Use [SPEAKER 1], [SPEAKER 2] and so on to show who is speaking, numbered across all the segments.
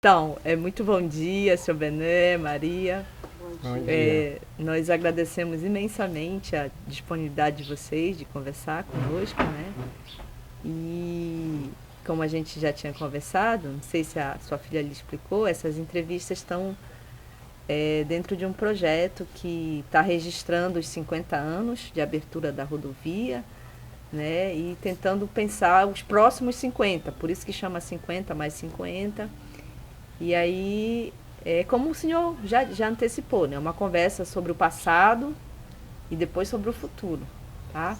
[SPEAKER 1] Então, muito bom dia, seu Bené, Maria.
[SPEAKER 2] Bom dia.
[SPEAKER 1] Nós agradecemos imensamente a disponibilidade de vocês de conversar conosco, né? E como a gente já tinha conversado, não sei se a sua filha lhe explicou, essas entrevistas estão dentro de um projeto que está registrando os 50 anos de abertura da rodovia, né? E tentando pensar os próximos 50, por isso que chama 50 mais 50. E aí, como o senhor já antecipou, né? Uma conversa sobre o passado e depois sobre o futuro, tá?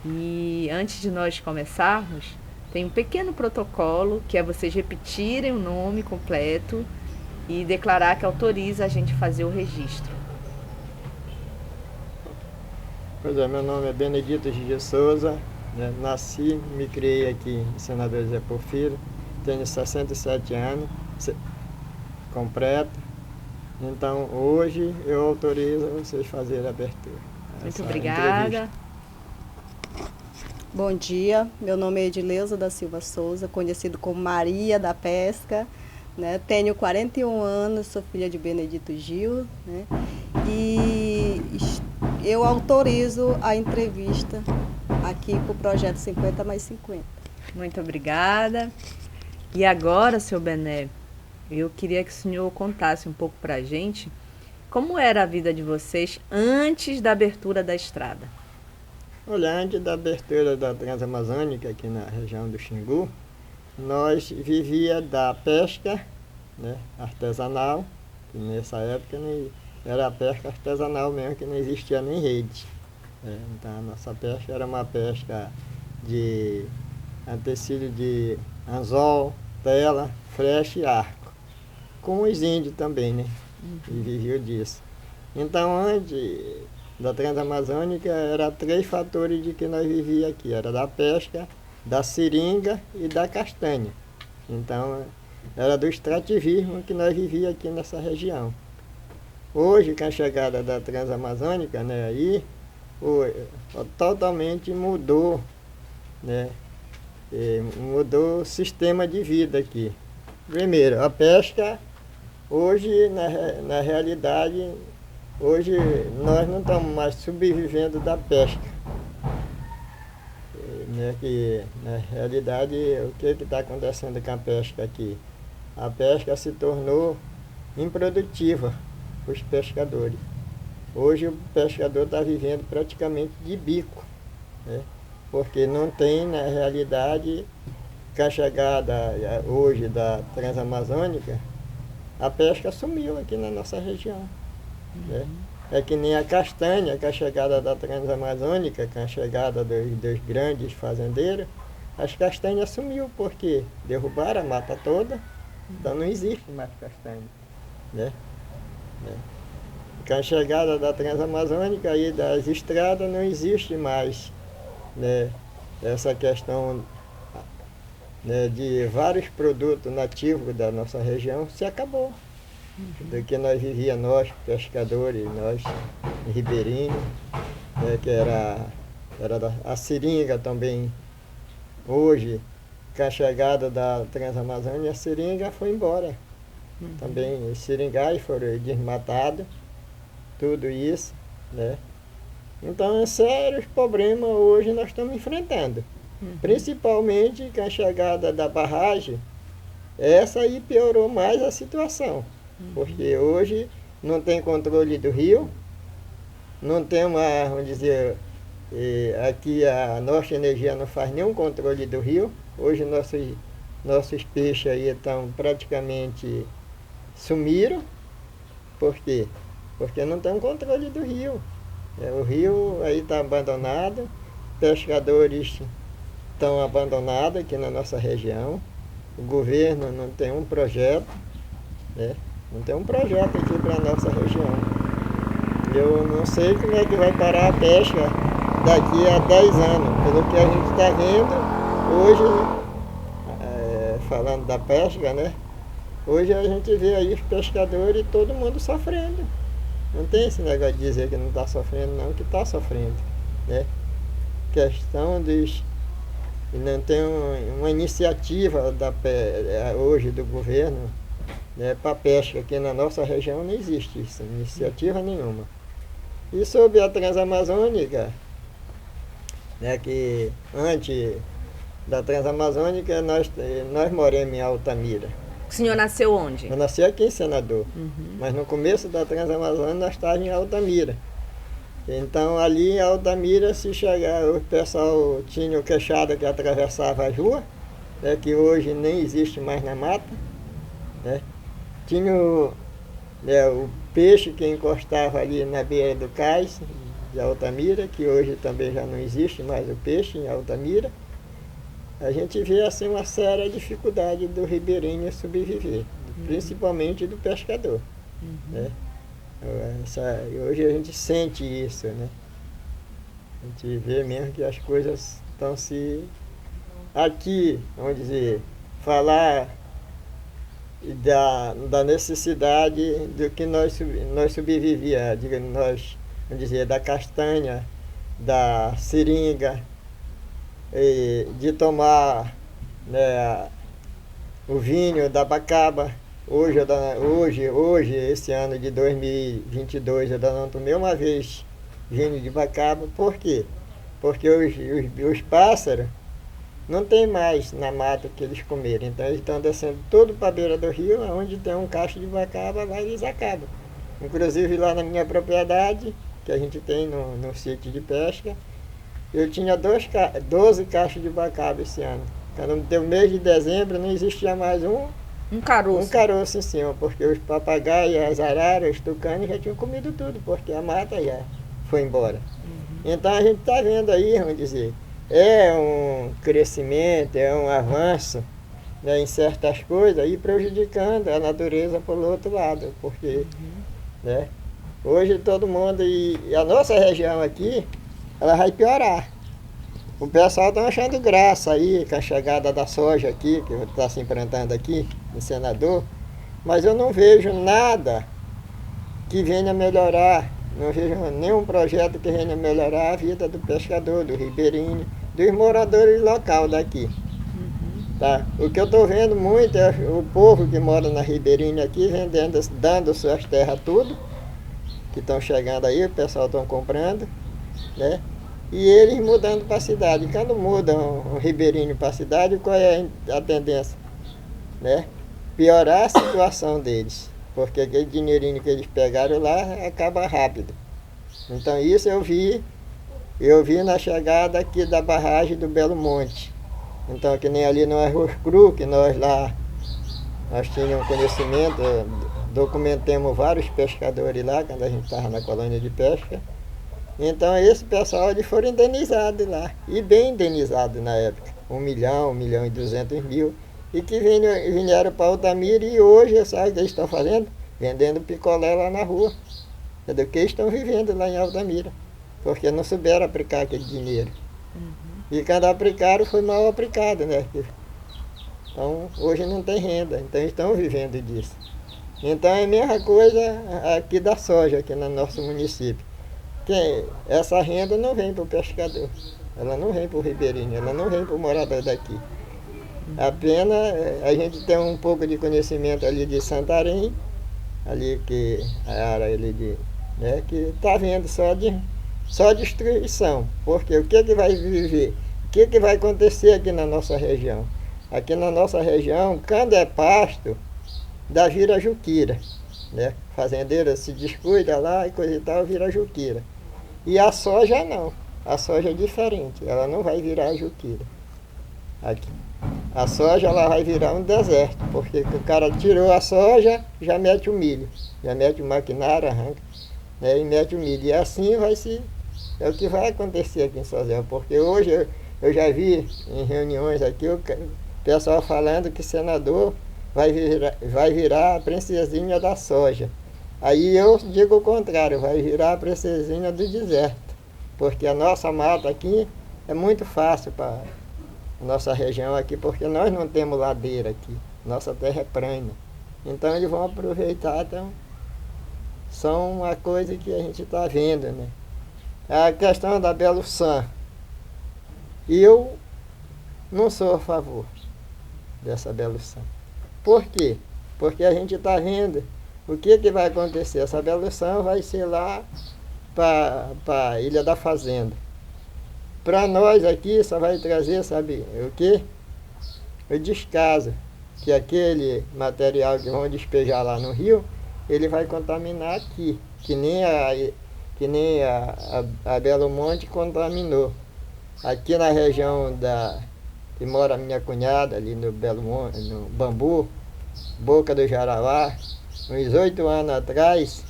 [SPEAKER 1] E antes de nós começarmos, tem um pequeno protocolo que é vocês repetirem o nome completo e declarar que autoriza a gente fazer o registro.
[SPEAKER 2] Pois é, meu nome é Benedito Gigi Souza, né? Nasci, me criei aqui em Senador José Porfírio, tenho 67 anos, completo. Então, hoje eu autorizo vocês fazerem a abertura.
[SPEAKER 1] Muito obrigada.
[SPEAKER 2] Entrevista.
[SPEAKER 3] Bom dia, meu nome é Edileuza da Silva Souza, conhecido como Maria da Pesca, né? Tenho 41 anos, sou filha de Benedito Gil, né? E eu autorizo a entrevista aqui para o projeto 50 mais 50.
[SPEAKER 1] Muito obrigada. E agora, seu Bené, eu queria que o senhor contasse um pouco para a gente como era a vida de vocês antes da abertura da estrada.
[SPEAKER 2] Olha, antes da abertura da Transamazônica, aqui na região do Xingu, nós vivia da pesca, né, artesanal, que nessa época era a pesca artesanal mesmo, que não existia nem rede. Então a nossa pesca era uma pesca de tecido de anzol, tela, flecha e arco, com os índios também, né? E viviam disso. Então, antes da Transamazônica, era 3 fatores de que nós vivíamos aqui. Era da pesca, da seringa e da castanha. Então, era do extrativismo que nós vivíamos aqui nessa região. Hoje, com a chegada da Transamazônica, né, aí, totalmente mudou, né? Mudou o sistema de vida aqui. Primeiro, a pesca, hoje, na realidade, hoje nós não estamos mais sobrevivendo da pesca. Né, que, na realidade, o que está acontecendo com a pesca aqui? A pesca se tornou improdutiva para os pescadores. Hoje o pescador está vivendo praticamente de bico, né? Porque não tem, na realidade, com a chegada hoje da Transamazônica, a pesca sumiu aqui na nossa região. Né? É que nem a castanha, com a chegada da Transamazônica, com a chegada dos grandes fazendeiros, as castanhas sumiu, porque derrubaram a mata toda, então não existe mais castanha. Né? Com a chegada da Transamazônica e das estradas, não existe mais, né, essa questão, né, de vários produtos nativos da nossa região, se acabou. Do que nós vivíamos, nós pescadores, nós ribeirinhos, né, que era a seringa também. Hoje, com a chegada da Transamazônica, a seringa foi embora. Também os seringais foram desmatados, tudo isso, né? Então, é sério os problemas hoje nós estamos enfrentando. Principalmente com a chegada da barragem, essa aí piorou mais a situação. Porque hoje não tem controle do rio, não tem uma, vamos dizer, aqui a nossa energia não faz nenhum controle do rio. Hoje nossos peixes aí estão praticamente sumiram. Por quê? Porque não tem um controle do rio. O rio aí está abandonado, pescadores estão abandonados aqui na nossa região, o governo não tem um projeto, né? Não tem um projeto aqui para a nossa região. Eu não sei como é que vai parar a pesca daqui a 10 anos, pelo que a gente está vendo hoje, falando da pesca, né? Hoje a gente vê aí os pescadores e todo mundo sofrendo. Não tem esse negócio de dizer que não está sofrendo, não, que está sofrendo, né? Questão dos... Não tem uma iniciativa hoje do governo né, para pesca aqui na nossa região não existe isso, iniciativa nenhuma. E sobre a Transamazônica, né, que antes da Transamazônica nós moramos em Altamira.
[SPEAKER 1] O senhor nasceu onde?
[SPEAKER 2] Eu nasci aqui em Senador, mas no começo da Transamazônica nós estávamos em Altamira. Então ali em Altamira, se chegar, o pessoal tinha o queixada que atravessava as ruas, né, que hoje nem existe mais na mata, né? Tinha o peixe que encostava ali na beira do cais de Altamira, que hoje também já não existe mais o peixe em Altamira. A gente vê assim uma séria dificuldade do ribeirinho sobreviver, principalmente do pescador, né? Hoje a gente sente isso, né? A gente vê mesmo que as coisas estão se... Aqui, vamos dizer, falar da necessidade do que nós sobrevivíamos, nós, vamos dizer, da castanha, da seringa, de tomar, né, o vinho da bacaba. Hoje, esse ano de 2022, eu ainda não tomei uma vez vinho de bacaba. Por quê? Porque os pássaros não tem mais na mata que eles comerem. Então eles estão descendo todo para a beira do rio, onde tem um cacho de bacaba, lá eles acabam. Inclusive lá na minha propriedade, que a gente tem no sítio de pesca, eu tinha 12 cachos de bacaba esse ano. Quando deu mês de dezembro, não existia mais
[SPEAKER 1] um caroço.
[SPEAKER 2] Um caroço em cima, porque os papagaios, as araras, os tucanos já tinham comido tudo, porque a mata já foi embora. Então a gente está vendo aí, vamos dizer, é um crescimento, é um avanço, né, em certas coisas e prejudicando a natureza pelo outro lado, porque né, hoje todo mundo, e a nossa região aqui, ela vai piorar. O pessoal está achando graça aí com a chegada da soja aqui, que está se implantando aqui em Senador, mas eu não vejo nada que venha melhorar, não vejo nenhum projeto que venha melhorar a vida do pescador, do ribeirinho, dos moradores local daqui. Tá? O que eu estou vendo muito é o povo que mora na ribeirinha aqui vendendo, dando suas terras tudo, que estão chegando aí, o pessoal estão comprando, né? E eles mudando para a cidade. Quando mudam um ribeirinho para a cidade, qual é a tendência? Né? Piorar a situação deles, porque aquele dinheirinho que eles pegaram lá acaba rápido. Então isso eu vi na chegada aqui da barragem do Belo Monte. Então que nem ali no Arroz Cru, que nós tínhamos conhecimento, documentamos vários pescadores lá, quando a gente estava na colônia de pesca. Então esse pessoal eles foram indenizados lá, e bem indenizados na época, 1 milhão, 1.200.000, e que vieram para Altamira e hoje, sabe o que eles estão fazendo? Vendendo picolé lá na rua. É do que eles estão vivendo lá em Altamira, porque não souberam aplicar aquele dinheiro. E quando aplicaram, foi mal aplicado, né? Então hoje não tem renda, então eles estão vivendo disso. Então é a mesma coisa aqui da soja, aqui no nosso município. Que essa renda não vem para o pescador, ela não vem para o ribeirinho, ela não vem para o morador daqui. Apenas a gente tem um pouco de conhecimento ali de Santarém, ali que a área ali né, que está vendo só destruição. Porque o que vai viver, o que vai acontecer aqui na nossa região? Aqui na nossa região, quando é pasto, dá vira juquira, né? Fazendeiro se descuida lá e coisa e tal, vira juquira. E a soja não, a soja é diferente, ela não vai virar juquira. Aqui. A soja ela vai virar um deserto, porque o cara tirou a soja, já mete o milho, já mete o maquinário, arranca, né, e mete o milho. E assim é o que vai acontecer aqui em Sozé, porque hoje eu já vi em reuniões aqui o pessoal falando que Senador vai virar a princesinha da soja. Aí eu digo o contrário, vai virar a princesinha do deserto, porque a nossa mata aqui é muito fácil para a nossa região aqui, porque nós não temos ladeira aqui, nossa terra é plana. Então eles vão aproveitar, então, são uma coisa que a gente está vendo, né? A questão da Belo San, eu não sou a favor dessa Belo San. Por quê? porque a gente está vendo o que vai acontecer. Essa ablução vai ser lá para a Ilha da Fazenda. Para nós aqui só vai trazer, sabe o quê? O descaso, que aquele material que vão despejar lá no rio, ele vai contaminar aqui, que nem a Belo Monte contaminou. Aqui na região que mora a minha cunhada, ali no Belo Monte, no Bambu, Boca do Jarauá, uns 8 anos atrás,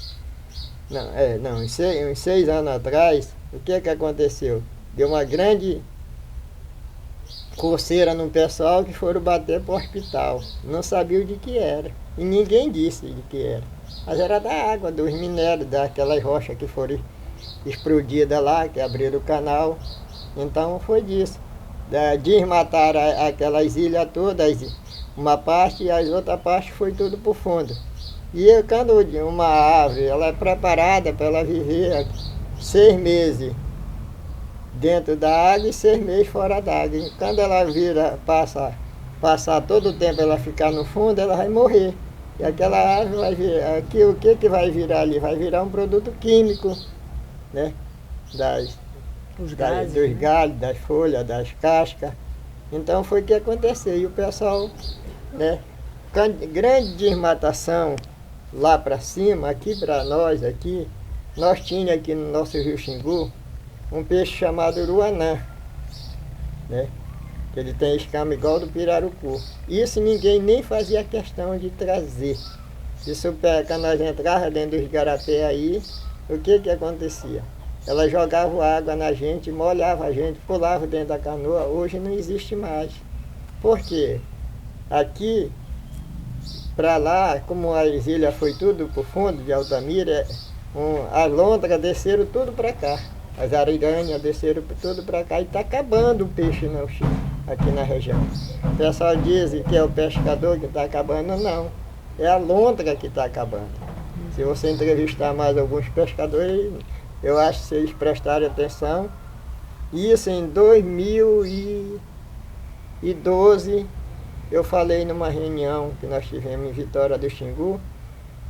[SPEAKER 2] uns 6 anos atrás, o que aconteceu? Deu uma grande coceira no pessoal que foram bater para o hospital. Não sabiam de que era. E ninguém disse de que era. Mas era da água, dos minérios, daquelas rochas que foram explodidas lá, que abriram o canal. Então foi disso. Desmataram aquelas ilhas todas, uma parte, e as outras partes foi tudo para o fundo. E quando uma árvore ela é preparada para ela viver 6 meses dentro da água e 6 meses fora da água. E quando ela passar todo o tempo ela ficar no fundo, ela vai morrer. E aquela árvore vai virar, aqui, o que vai virar ali? Vai virar um produto químico, né? Dos galhos, das folhas, das cascas. Então foi o que aconteceu. E o pessoal, né? Grande desmatação lá para cima, aqui para nós, nós tínhamos aqui no nosso rio Xingu um peixe chamado uruanã, né? Ele tem escama igual do pirarucu. Isso ninguém nem fazia questão de trazer. Isso quando nós entrávamos dentro dos igarapé aí, o que acontecia? Ela jogava água na gente, molhava a gente, pulava dentro da canoa. Hoje não existe mais. Por quê? Aqui, para lá, como as ilhas foi tudo para o fundo de Altamira, as lontras desceram tudo para cá. As ariranhas desceram tudo para cá e está acabando o peixe no Chico, aqui na região. O pessoal diz que é o pescador que está acabando, não. É a lontra que está acabando. Se você entrevistar mais alguns pescadores, eu acho que se eles prestarem atenção, isso em 2012, eu falei numa reunião que nós tivemos em Vitória do Xingu,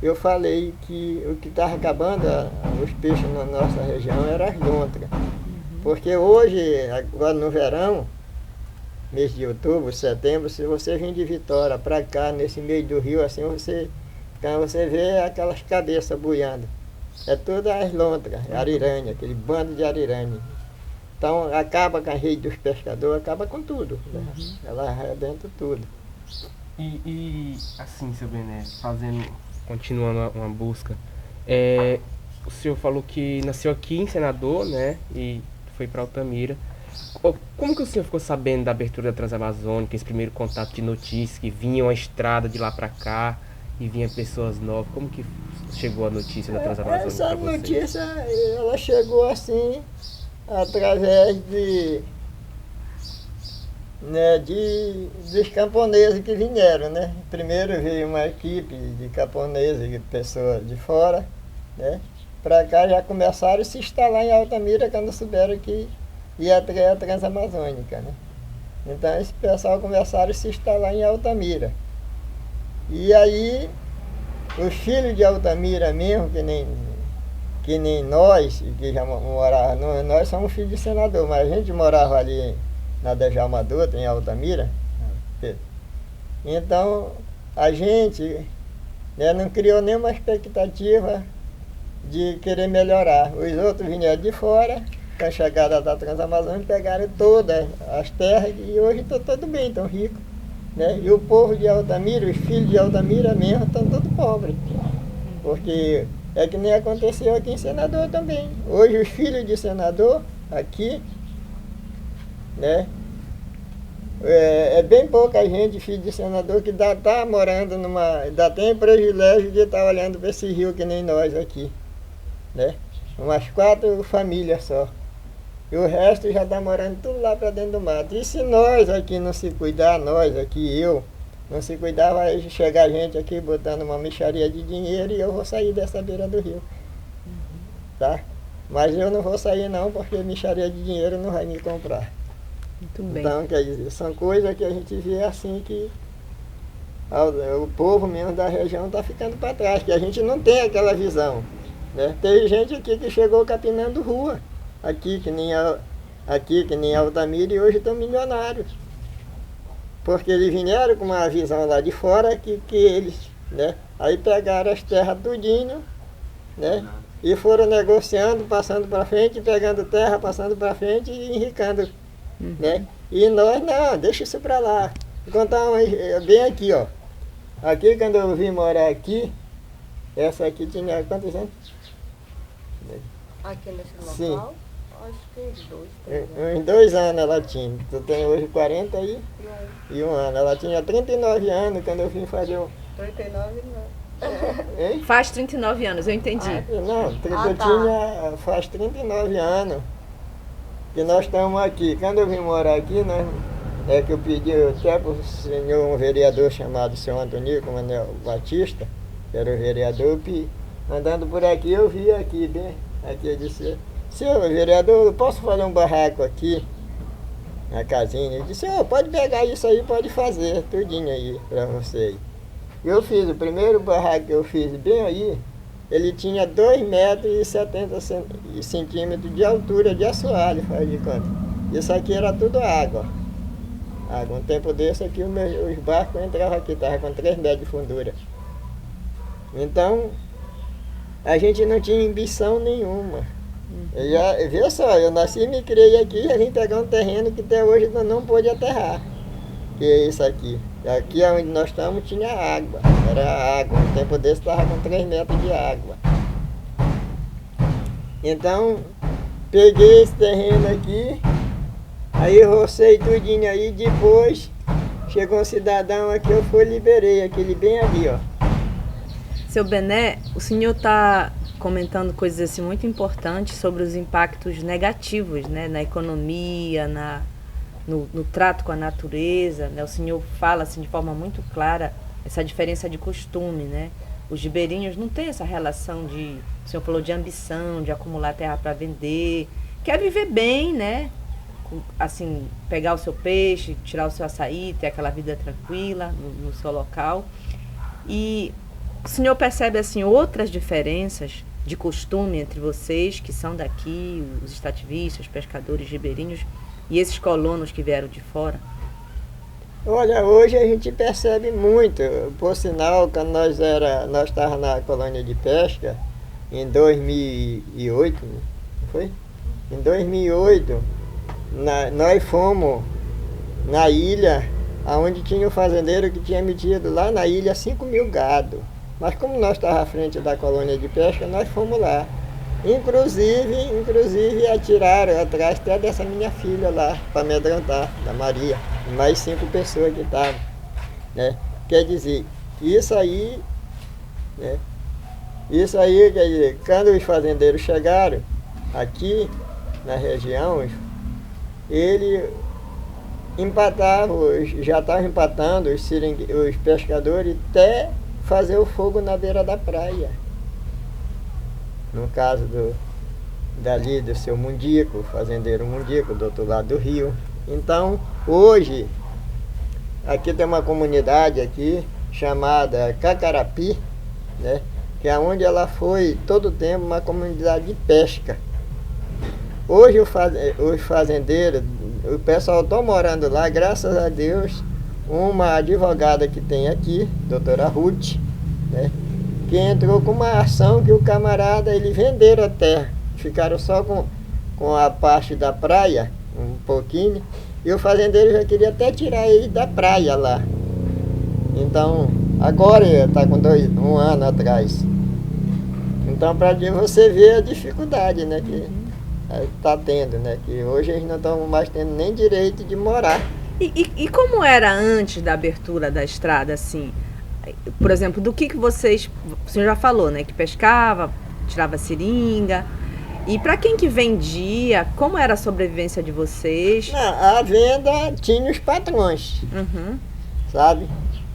[SPEAKER 2] eu falei que o que estava acabando os peixes na nossa região era as lontras. Porque hoje, agora no verão, mês de outubro, setembro, se você vir de Vitória para cá, nesse meio do rio, assim, quando você vê aquelas cabeças boiando. É todas as lontras, ariranha, aquele bando de ariranha. Então acaba com a rede dos pescadores, acaba com tudo. Né? Ela arrebenta tudo.
[SPEAKER 4] E assim, seu Bené, continuando uma busca, o senhor falou que nasceu aqui em Senador, né, e foi para Altamira. Como que o senhor ficou sabendo da abertura da Transamazônica, esse primeiro contato de notícias, que vinha uma estrada de lá para cá e vinha pessoas novas? Como que chegou a notícia da Transamazônica para você?
[SPEAKER 2] Essa notícia, ela chegou assim, através dos camponeses que vieram, né? Primeiro veio uma equipe de camponeses, de pessoas de fora, né? Para cá já começaram a se instalar em Altamira quando souberam que ia ter a Transamazônica, né? Então esse pessoal começaram a se instalar em Altamira. E aí, os filhos de Altamira mesmo, que nem nós, que já morávamos, nós somos filhos de senador, mas a gente morava ali na Djalma Dutra, em Altamira. Então, a gente, né, não criou nenhuma expectativa de querer melhorar. Os outros vieram de fora, com a chegada da Transamazônica, pegaram todas as terras e hoje estão todos bem, estão ricos. Né? E o povo de Altamira, os filhos de Altamira mesmo, estão todos pobres. Porque é que nem aconteceu aqui em Senador também. Hoje os filhos de senador, aqui, né? É bem pouca gente, filho de senador, que está morando ainda tem o privilégio de estar olhando para esse rio que nem nós aqui. Né? Umas 4 famílias só. E o resto já está morando tudo lá para dentro do mato. E se nós aqui não se cuidar, não se cuidar, vai chegar gente aqui botando uma mixaria de dinheiro e eu vou sair dessa beira do rio. Tá? Mas eu não vou sair não, porque mixaria de dinheiro não vai me comprar.
[SPEAKER 1] Muito bem.
[SPEAKER 2] Então, quer dizer, são coisas que a gente vê assim o povo mesmo da região está ficando para trás, que a gente não tem aquela visão, né? Tem gente aqui que chegou capinando rua, aqui que nem Altamira, e hoje estão milionários. Porque eles vieram com uma visão lá de fora que eles, né? Aí pegaram as terras tudinho, né? E foram negociando, passando para frente, pegando terra, passando para frente e enricando, né? E nós não, deixa isso para lá. Vou contar bem aqui, ó. Aqui, quando eu vim morar aqui, essa aqui tinha quantos anos?
[SPEAKER 3] Aqui nesse
[SPEAKER 2] Sim.
[SPEAKER 3] local, acho que uns 2, 3 anos.
[SPEAKER 2] Uns 2 anos ela tinha. Eu tenho hoje 41 anos. Ela tinha 39 anos quando eu vim fazer o...
[SPEAKER 3] 39 não.
[SPEAKER 2] Hein?
[SPEAKER 1] Faz 39 anos, eu entendi.
[SPEAKER 2] Não,
[SPEAKER 3] Ah,
[SPEAKER 2] eu
[SPEAKER 3] tá.
[SPEAKER 2] tinha faz 39 anos que nós estamos aqui. Quando eu vim morar aqui, é que eu pedi até para o senhor, um vereador chamado senhor Antônio Manuel Batista, que era o vereador, andando por aqui, eu vi aqui, aqui eu disse, senhor vereador, eu posso fazer um barraco aqui, na casinha? Ele disse, pode pegar isso aí, pode fazer, tudinho aí para você aí. Eu fiz, o primeiro barraco que eu fiz bem aí, ele tinha 2,70 m de altura de assoalho, faz de conta. Isso aqui era tudo água. Um tempo desse aqui, os barcos entravam aqui, estavam com 3 metros de fundura. Então, a gente não tinha ambição nenhuma. Vê só, eu nasci e me criei aqui, a gente pegar um terreno que até hoje não pôde aterrar. Que é isso aqui. Aqui onde nós estamos tinha água, era água. Um tempo desse estava com 3 metros de água. Então, peguei esse terreno aqui, aí rocei tudinho aí, depois chegou um cidadão aqui, eu fui e liberei aquele bem ali, ó.
[SPEAKER 1] Seu Bené, o senhor está comentando coisas assim muito importantes sobre os impactos negativos, né, na economia, no trato com a natureza, né? O senhor fala assim de forma muito clara essa diferença de costume, né? Os ribeirinhos não têm essa relação o senhor falou de ambição, de acumular terra para vender, quer viver bem, né? Assim, pegar o seu peixe, tirar o seu açaí, ter aquela vida tranquila no seu local. E o senhor percebe assim outras diferenças de costume entre vocês, que são daqui, os extrativistas, pescadores, ribeirinhos, e esses colonos que vieram de fora?
[SPEAKER 2] Olha, hoje a gente percebe muito. Por sinal, quando nós estávamos na colônia de pesca, em 2008, não foi? Em 2008, nós fomos na ilha, onde tinha um fazendeiro que tinha metido lá na ilha 5.000 gado. Mas como nós estávamos à frente da colônia de pesca, nós fomos lá. Inclusive atiraram atrás até dessa minha filha lá, para amedrontar, da Maria, e mais 5 pessoas que estavam, né? Quer dizer, isso aí, né? Isso aí, quer dizer, quando os fazendeiros chegaram aqui na região, ele empatava, já estavam empatando os pescadores até fazer o fogo na beira da praia. No caso dali do seu Mundico, fazendeiro Mundico, do outro lado do rio. Então, hoje, aqui tem uma comunidade aqui chamada Cacarapi, né? Que é onde ela foi todo o tempo uma comunidade de pesca. Hoje os fazendeiros, o pessoal está morando lá, graças a Deus, uma advogada que tem aqui, doutora Ruth, né? Que entrou com uma ação que o camarada, eles venderam a terra, ficaram só com a parte da praia, um pouquinho, e o fazendeiro já queria até tirar ele da praia lá. Então, agora está com 1 ano atrás. Então, para você ver a dificuldade, né, que está tendo, né, que hoje eles não estão mais tendo nem direito de morar.
[SPEAKER 1] E como era antes da abertura da estrada, assim? Por exemplo, do que vocês... O senhor já falou, né? Que pescava, tirava seringa. E para quem que vendia, como era a sobrevivência de vocês?
[SPEAKER 2] Não, a venda tinha os patrões, sabe?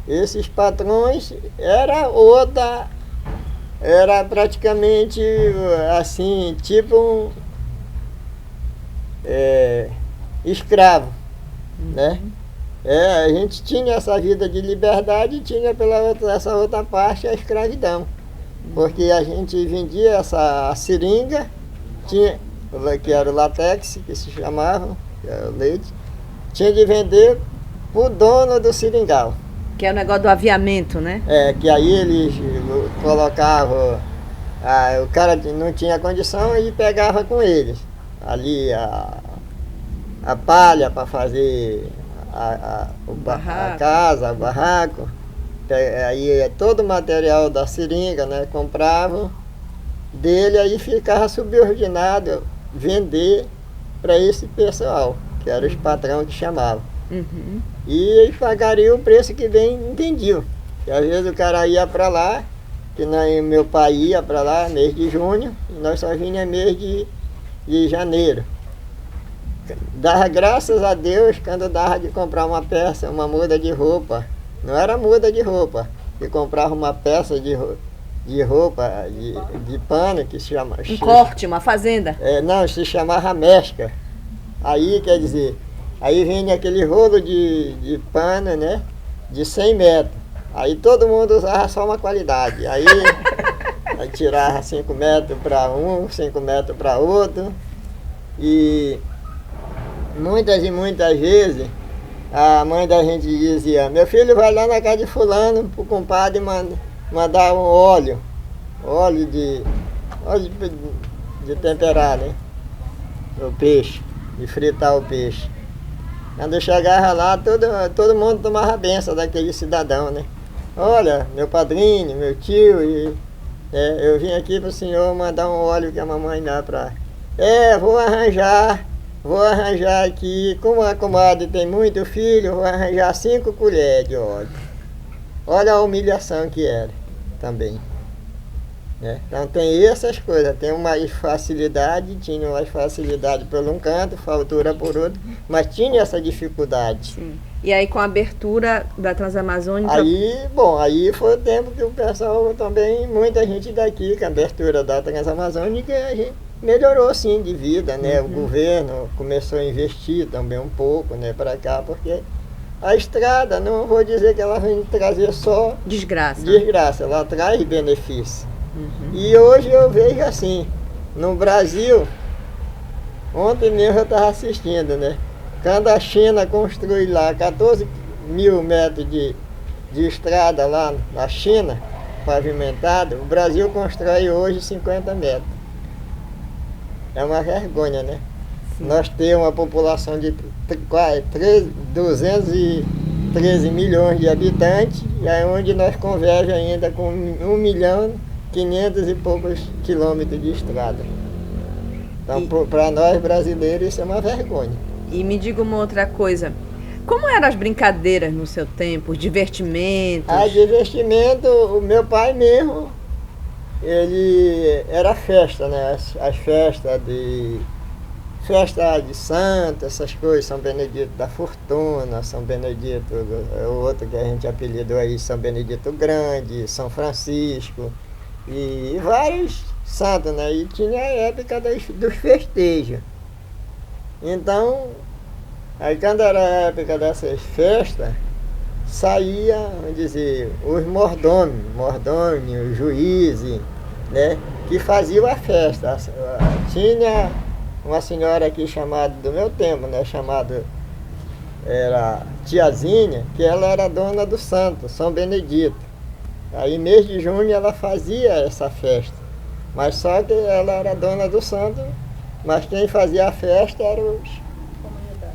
[SPEAKER 2] Esses patrões era praticamente assim, tipo escravo, né? A gente tinha essa vida de liberdade e tinha essa outra parte a escravidão. Porque a gente vendia essa seringa, que era o látex, que se chamava, que era o leite, tinha de vender para o dono do seringal.
[SPEAKER 1] Que é o negócio do aviamento, né?
[SPEAKER 2] Que aí eles colocavam, o cara não tinha condição e pegava com eles ali a palha para fazer a casa, o barraco. Aí todo o material da seringa, né, compravam dele, aí ficava subordinado vender para esse pessoal, que era os patrão que chamavam.
[SPEAKER 1] Uhum.
[SPEAKER 2] E eles pagariam o preço que bem entendiam. E às vezes o cara ia para lá, que meu pai ia para lá mês de junho, e nós só vinha mês de janeiro. Dava graças a Deus quando dava de comprar uma peça, uma muda de roupa. Não era muda de roupa, que comprava uma peça de roupa, de pano, que se chama...
[SPEAKER 1] Um corte, uma fazenda.
[SPEAKER 2] Não, se chamava mesca. Aí, quer dizer, aí vinha aquele rolo de pano, né, de 100 metros. Aí todo mundo usava só uma qualidade. Aí tirava 5 metros para um, 5 metros para outro. E muitas vezes a mãe da gente dizia: meu filho vai lá na casa de fulano pro compadre mandar um óleo de temperar, né, o peixe, de fritar o peixe. Quando eu chegava lá, todo mundo tomava a benção daquele cidadão, né? Olha, meu padrinho, meu tio, eu vim aqui para o senhor mandar um óleo que a mamãe dá para... vou arranjar aqui, como a comadre tem muito filho, vou arranjar 5 colheres de óleo. Olha a humilhação que era também. Então tem essas coisas, tem mais facilidade, tinha mais facilidade por um canto, faltura por outro, mas tinha essa dificuldade.
[SPEAKER 1] Sim. E aí com a abertura da Transamazônica...
[SPEAKER 2] Aí foi o tempo que o pessoal também, muita gente daqui, com a abertura da Transamazônica, a gente melhorou sim de vida, né? Uhum. O governo começou a investir também um pouco, né, para cá, porque a estrada, não vou dizer que ela vem trazer só desgraça, ela traz benefício. Uhum. E hoje eu vejo assim, no Brasil, ontem mesmo eu estava assistindo, né? Quando a China construi lá 14 mil metros de estrada lá na China, pavimentada, o Brasil constrói hoje 50 metros. É uma vergonha, né? Sim. Nós temos uma população de 213 milhões de habitantes, e é onde nós converge ainda com 1.500.000 e poucos quilômetros de estrada. Então, para nós brasileiros, isso é uma vergonha.
[SPEAKER 1] E me diga uma outra coisa, como eram as brincadeiras no seu tempo, os divertimentos?
[SPEAKER 2] Divertimento, o meu pai mesmo, ele era festa, né? As festas festa de santo, essas coisas, São Benedito da Fortuna, São Benedito, o outro que a gente apelidou aí, São Benedito Grande, São Francisco, e vários santos, né? E tinha a época dos festejos. Então, aí quando era a época dessas festas, saía, vamos dizer, os mordomos, os juízes, né, que faziam a festa. Tinha uma senhora aqui chamada, do meu tempo, né, era Tiazinha, que ela era dona do santo, São Benedito. Aí mês de junho ela fazia essa festa, mas só que ela era dona do santo, mas quem fazia a festa era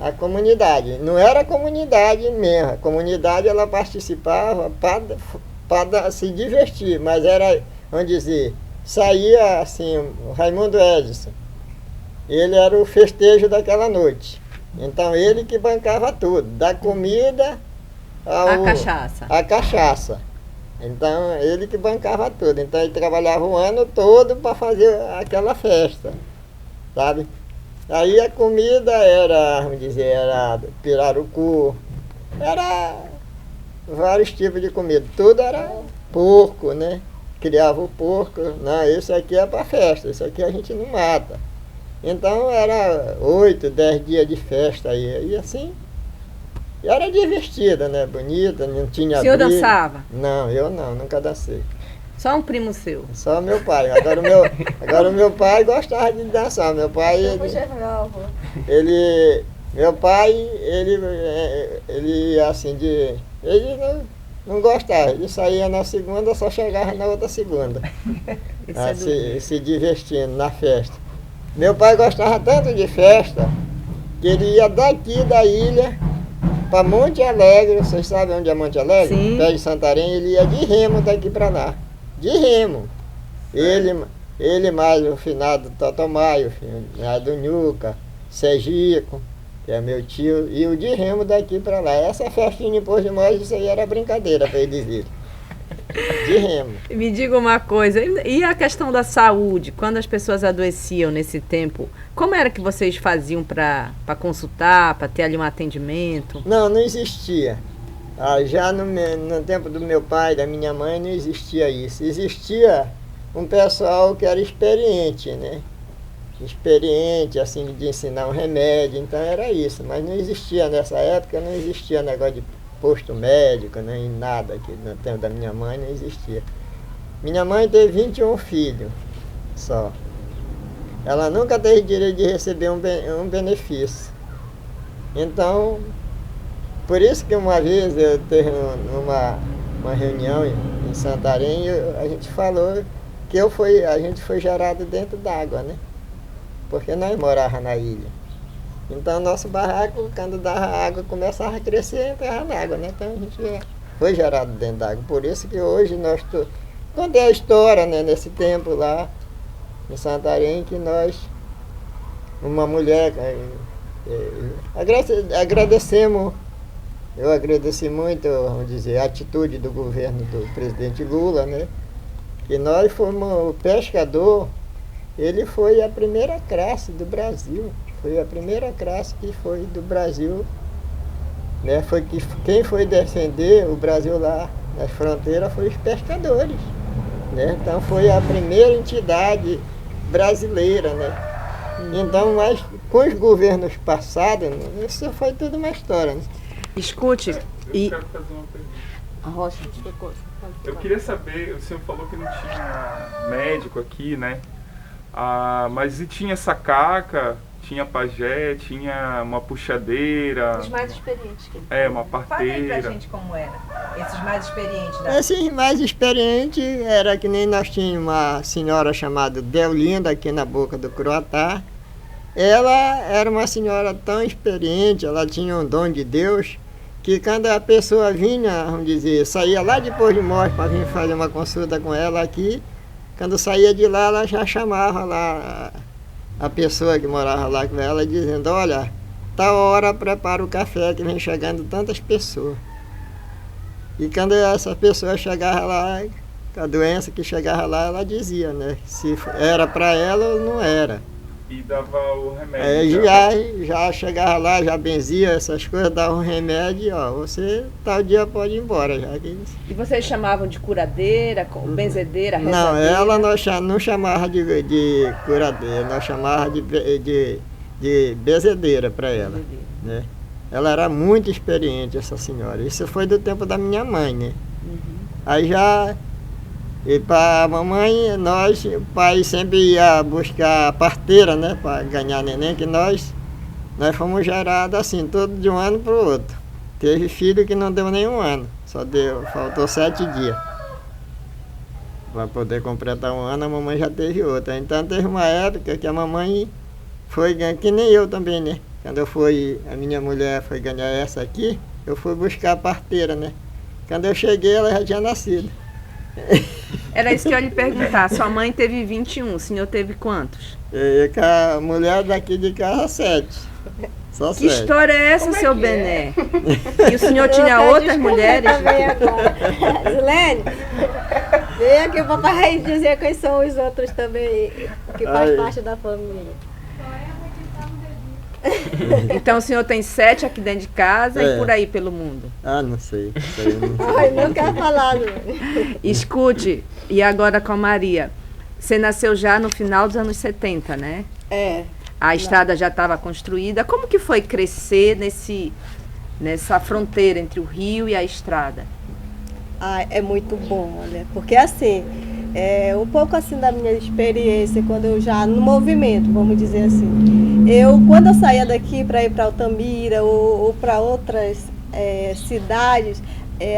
[SPEAKER 2] a comunidade. Não era a comunidade mesmo, a comunidade ela participava para se divertir, mas era, vamos dizer, saía assim, o Raimundo Edson, ele era o festejo daquela noite. Então ele que bancava tudo, da comida
[SPEAKER 1] a
[SPEAKER 2] cachaça. Então ele que bancava tudo. Então ele trabalhava o ano todo para fazer aquela festa, sabe? Aí a comida era, vamos dizer, era pirarucu, era vários tipos de comida. Tudo era porco, né? Criava o porco. Não, isso aqui é para festa, isso aqui a gente não mata. Então era 8, 10 dias de festa aí. E assim, E era divertida, né? Bonita, não tinha
[SPEAKER 1] O senhor
[SPEAKER 2] briga.
[SPEAKER 1] dançava?
[SPEAKER 2] Não, eu não, nunca dancei.
[SPEAKER 1] Só um primo seu?
[SPEAKER 2] Só meu pai. Agora o meu pai gostava de dançar. Meu pai, meu pai, ele assim, ele não gostava. Ele saía na segunda, só chegava na outra segunda. Se divertindo na festa. Meu pai gostava tanto de festa, que ele ia daqui da ilha para Monte Alegre. Vocês sabem onde é Monte Alegre?
[SPEAKER 1] Sim.
[SPEAKER 2] Pé de Santarém. Ele ia de remo daqui para lá. De remo. Ele mais o finado Totomaio, o finado Nhuca, Sergico, que é meu tio, e o de remo daqui para lá. Essa festinha em Porto de Mós, isso aí era brincadeira para eles irem. De remo.
[SPEAKER 1] Me diga uma coisa, e a questão da saúde? Quando as pessoas adoeciam nesse tempo, como era que vocês faziam para consultar, para ter ali um atendimento?
[SPEAKER 2] Não existia. Já no tempo do meu pai, da minha mãe, não existia isso. Existia um pessoal que era experiente, né? Experiente, assim, de ensinar um remédio, então era isso. Mas não existia, nessa época, não existia negócio de posto médico, nem nada, aqui no tempo da minha mãe não existia. Minha mãe teve 21 filhos só. Ela nunca teve direito de receber um benefício. Então, por isso que uma vez eu teve uma reunião em Santarém, a gente falou que a gente foi gerado dentro d'água, né? Porque nós morávamos na ilha. Então nosso barraco, quando dava água, começava a crescer e entrava na água, né? Então a gente foi gerado dentro d'água. Por isso que hoje contei a história, né, nesse tempo lá em Santarém, que uma mulher, agradecemos, eu agradeci muito, vamos dizer, a atitude do governo do presidente Lula, né? Que nós fomos, o pescador, ele foi a primeira classe do Brasil. Foi a primeira classe que foi do Brasil, né? Quem foi defender o Brasil lá nas fronteiras foi os pescadores, né? Então foi a primeira entidade brasileira, né? Então, mas com os governos passados, isso foi tudo uma história, né?
[SPEAKER 1] Escute,
[SPEAKER 5] Eu quero fazer uma pergunta.
[SPEAKER 1] Rocha,
[SPEAKER 5] Eu queria saber, o senhor falou que não tinha médico aqui, né? Mas e tinha sacaca? Tinha pajé, tinha uma puxadeira.
[SPEAKER 1] Os mais experientes.
[SPEAKER 5] Uma parteira.
[SPEAKER 1] Fala aí pra gente como era, esses mais experientes.
[SPEAKER 2] Esses mais experientes era que nem nós tínhamos uma senhora chamada Deolinda aqui na Boca do Croatá. Ela era uma senhora tão experiente, ela tinha um dom de Deus, que quando a pessoa vinha, vamos dizer, saía lá depois de morte para vir fazer uma consulta com ela aqui, quando saía de lá, ela já chamava lá a pessoa que morava lá com ela, dizendo, olha, tá hora, prepara o café, que vem chegando tantas pessoas. E quando essa pessoa chegava lá, a doença que chegava lá, ela dizia, né, se era para ela ou não era.
[SPEAKER 5] E dava o remédio.
[SPEAKER 2] Já chegava lá, já benzia essas coisas, dava um remédio, ó, você tal dia pode ir embora.
[SPEAKER 1] E vocês chamavam de curadeira, benzedeira, rezadeira?
[SPEAKER 2] Não, ela não chamava de curadeira, nós chamava de benzedeira para ela, né? Ela era muito experiente, essa senhora. Isso foi do tempo da minha mãe, né? Aí e para a mamãe, o pai sempre ia buscar a parteira, né, para ganhar neném, que nós fomos gerados assim, todo de um ano para o outro. Teve filho que não deu nem um ano, faltou 7 dias. Para poder completar um ano, a mamãe já teve outra. Então teve uma época que a mamãe foi ganhar, que nem eu também, né? Quando a minha mulher foi ganhar essa aqui, eu fui buscar a parteira, né? Quando eu cheguei, ela já tinha nascido.
[SPEAKER 1] Era isso que eu ia lhe perguntar. Sua mãe teve 21, o senhor teve quantos?
[SPEAKER 2] Com a mulher daqui de casa, 7. Só
[SPEAKER 1] que
[SPEAKER 2] 7.
[SPEAKER 1] história é essa, seu Bené? E o senhor tinha outras mulheres?
[SPEAKER 3] Zilene, vem aqui o papai dizer quem são os outros também, que faz parte da família.
[SPEAKER 1] Então o senhor tem 7 aqui dentro de casa e por aí pelo mundo?
[SPEAKER 2] Não sei.
[SPEAKER 3] Ai, não quero falar.
[SPEAKER 1] Escute, e agora com a Maria. Você nasceu já no final dos anos 70, né?
[SPEAKER 3] É.
[SPEAKER 1] A estrada já estava construída. Como que foi crescer nessa fronteira entre o rio e a estrada?
[SPEAKER 3] Ah, é muito bom, olha, porque assim, um pouco assim da minha experiência, quando eu já no movimento, vamos dizer assim, quando eu saía daqui para ir para Altamira ou para outras cidades,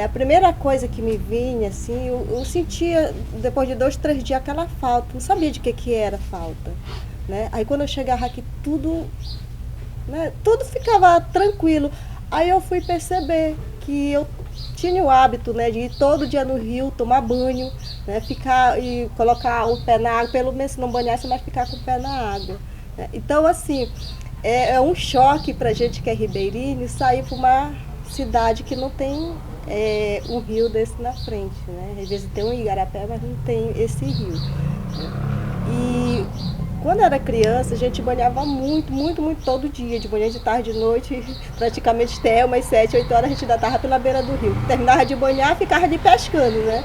[SPEAKER 3] a primeira coisa que me vinha, assim, eu sentia, depois de 2, 3 dias, aquela falta, não sabia de que era falta, né? Aí quando eu chegava aqui, tudo, né, tudo ficava tranquilo. Aí eu fui perceber que eu tinha o hábito, né, de ir todo dia no rio, tomar banho, né, ficar e colocar o pé na água, pelo menos não banhasse, mas ficar com o pé na água, né? Então, assim, é um choque para a gente que é ribeirinho sair para uma cidade que não tem um rio desse na frente, né? Às vezes tem um igarapé, mas não tem esse rio, né? E quando era criança, a gente banhava muito, muito, muito todo dia, de manhã, de tarde, de noite, praticamente até umas 7, 8 horas a gente ainda estava pela beira do rio. Terminava de banhar, ficava ali pescando, né?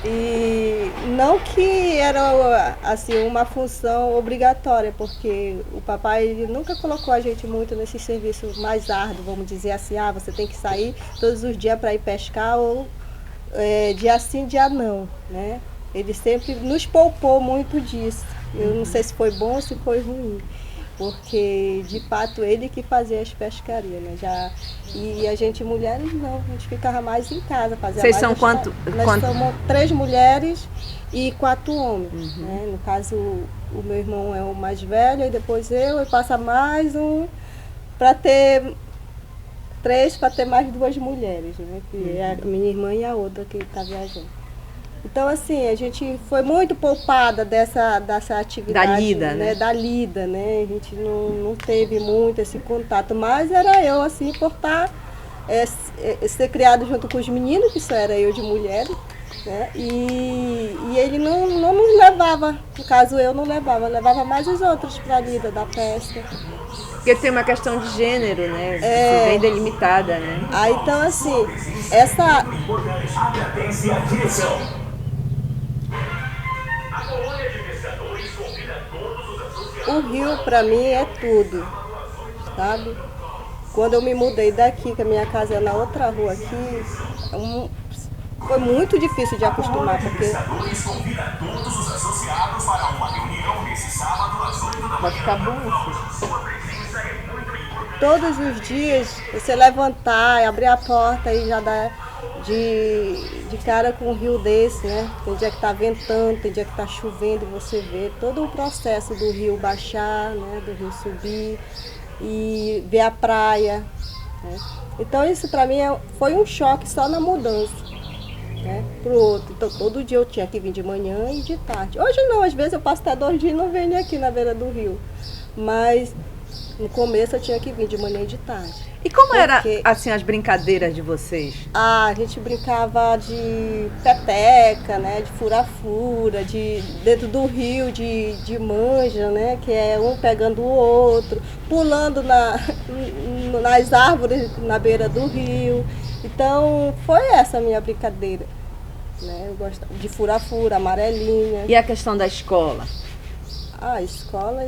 [SPEAKER 3] E não que era assim uma função obrigatória, porque o papai ele nunca colocou a gente muito nesse serviço mais árduo, vamos dizer assim, você tem que sair todos os dias para ir pescar ou dia sim, dia não, né? Ele sempre nos poupou muito disso. Eu não sei se foi bom ou se foi ruim, porque de fato ele que fazia as pescarias, né? E a gente mulheres não, a gente ficava mais em casa, fazia
[SPEAKER 1] Vocês
[SPEAKER 3] mais
[SPEAKER 1] são quanto?
[SPEAKER 3] Nós somos 3 mulheres e 4 homens, né? No caso o meu irmão é o mais velho, e depois eu, e passa mais um para ter 3 para ter mais 2 mulheres, né? Que é a minha irmã e a outra que está viajando. Então, assim, a gente foi muito poupada dessa atividade.
[SPEAKER 1] Da lida, né?
[SPEAKER 3] Da lida, né? A gente não teve muito esse contato, mas era eu, assim, por ser criado junto com os meninos, que só era eu de mulher, né? E ele não nos levava, no caso eu não levava mais os outros para a lida da pesca.
[SPEAKER 1] Porque tem uma questão de gênero, né? Bem delimitada, né?
[SPEAKER 3] Aí, então, assim, o rio para mim é tudo, sabe? Quando eu me mudei daqui, que a minha casa é na outra rua aqui, foi muito difícil de acostumar, porque
[SPEAKER 1] Vai ficar bom assim.
[SPEAKER 3] Todos os dias você levantar, abrir a porta e já dá de cara com um rio desse, né? Tem dia que está ventando, tem dia que está chovendo, e você vê todo o processo do rio baixar, né? Do rio subir e ver a praia, né? Então isso para mim foi um choque só na mudança, né? Pro outro. Então todo dia eu tinha que vir de manhã e de tarde. Hoje não, às vezes eu passo até 2 dias e não venho aqui na beira do rio. Mas no começo eu tinha que vir de manhã e de tarde.
[SPEAKER 1] E como era, assim, as brincadeiras de vocês?
[SPEAKER 3] A gente brincava de peteca, né? De fura-fura, dentro do rio, de manja, né? Que é um pegando o outro, pulando nas árvores na beira do rio. Então, foi essa a minha brincadeira, né? Eu gosto de fura-fura, amarelinha.
[SPEAKER 1] E a questão da escola?
[SPEAKER 3] A escola,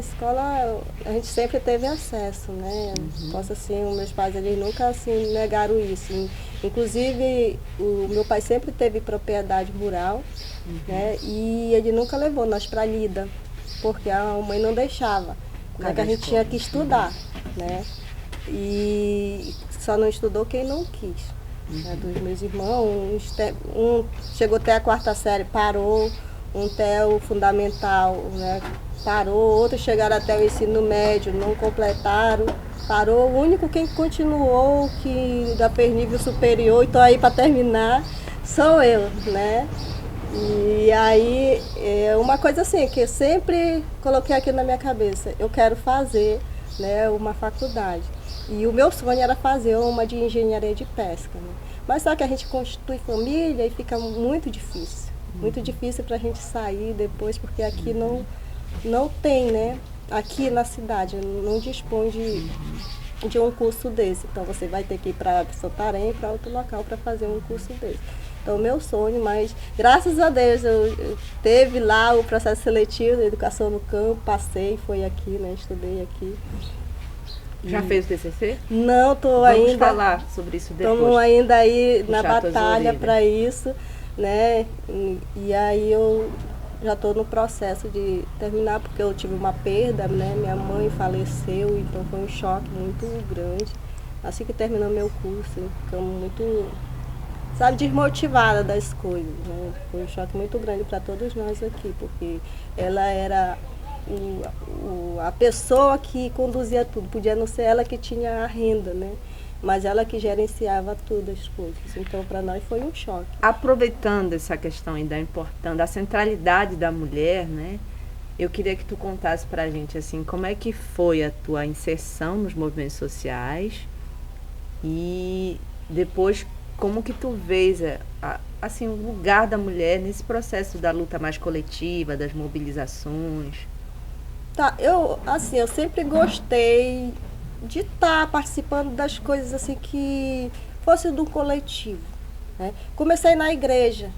[SPEAKER 3] a gente sempre teve acesso, né? Posso assim, os meus pais eles nunca assim negaram isso. Inclusive, o meu pai sempre teve propriedade rural, né? E ele nunca levou nós para lida, porque a mãe não deixava, né? Que a gente tinha que estudar, né? E só não estudou quem não quis. Né? Dos meus irmãos, um chegou até a 4ª série, parou, um até o fundamental, né? Parou, outros chegaram até o ensino médio, não completaram, parou. O único quem continuou, que já fez nível superior e estou aí para terminar, sou eu, né? E aí, é uma coisa assim, que eu sempre coloquei aqui na minha cabeça, eu quero fazer, né, uma faculdade. E o meu sonho era fazer uma de engenharia de pesca, né? Mas só que a gente constitui família e fica muito difícil para a gente sair depois, porque aqui não tem, né? Aqui na cidade não dispõe de um curso desse. Então você vai ter que ir para Santarém, para outro local para fazer um curso desse. Então meu sonho, mas graças a Deus eu teve lá o processo seletivo da educação no campo, passei, foi aqui, né? Estudei aqui.
[SPEAKER 1] Já fez o TCC?
[SPEAKER 3] Não, estou
[SPEAKER 1] Vamos
[SPEAKER 3] ainda...
[SPEAKER 1] falar sobre isso depois.
[SPEAKER 3] Estamos ainda aí na
[SPEAKER 1] Puxar tuas
[SPEAKER 3] batalha
[SPEAKER 1] orelhas.
[SPEAKER 3] para isso, né? E aí eu já estou no processo de terminar, porque eu tive uma perda, né? Minha mãe faleceu, então foi um choque muito grande. Assim que terminou meu curso, ficamos muito, sabe, desmotivada das coisas, né? Foi um choque muito grande para todos nós aqui, porque ela era a pessoa que conduzia tudo. Podia não ser ela que tinha a renda, né? Mas ela que gerenciava todas as coisas. Então, para nós foi um choque.
[SPEAKER 1] Aproveitando essa questão aí da importância, da centralidade da mulher, né? Eu queria que tu contasse pra gente, assim, como é que foi a tua inserção nos movimentos sociais e depois como que tu vês, assim, o lugar da mulher nesse processo da luta mais coletiva, das mobilizações.
[SPEAKER 3] Tá, eu sempre gostei de estar participando das coisas assim que fosse do coletivo, né? Comecei na igreja,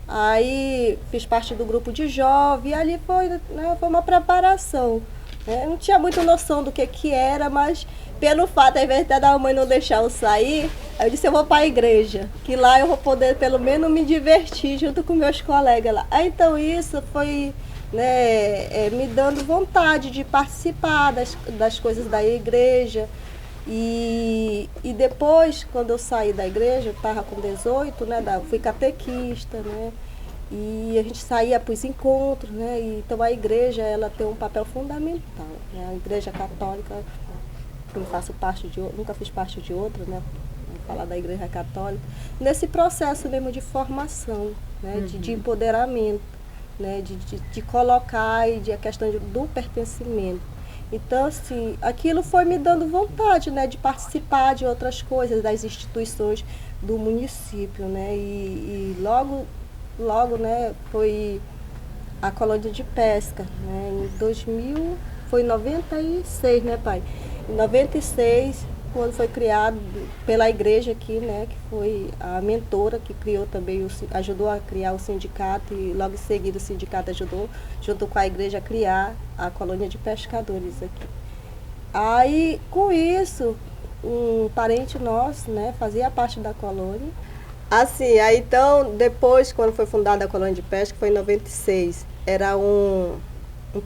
[SPEAKER 3] aí fiz parte do grupo de jovens, e ali foi, né, foi uma preparação, né? Eu não tinha muita noção do que era, mas pelo fato, ao invés da mãe não deixar eu sair, aí eu disse, eu vou para a igreja, que lá eu vou poder pelo menos me divertir junto com meus colegas lá. Aí, então isso foi, né, me dando vontade de participar das coisas da igreja. E depois, quando eu saí da igreja, eu estava com 18, né, fui catequista, né, e a gente saía para os encontros, né, e então a igreja ela tem um papel fundamental, né, a igreja católica, eu faço parte nunca fiz parte de outra, né, falar da igreja católica, nesse processo mesmo de formação, né, de empoderamento, né, de colocar e a questão do pertencimento. Então, assim, aquilo foi me dando vontade, né, de participar de outras coisas, das instituições do município, né, e logo, né, foi a colônia de pesca, né, em 2000, foi em 96, né, pai? Em 96, quando foi criado pela igreja aqui, né, que foi a mentora que criou também, ajudou a criar o sindicato e logo em seguida o sindicato ajudou, junto com a igreja, a criar a colônia de pescadores aqui. Aí, com isso, um parente nosso, né, fazia parte da colônia. Assim, aí então, depois, quando foi fundada a colônia de pesca, foi em 96, era um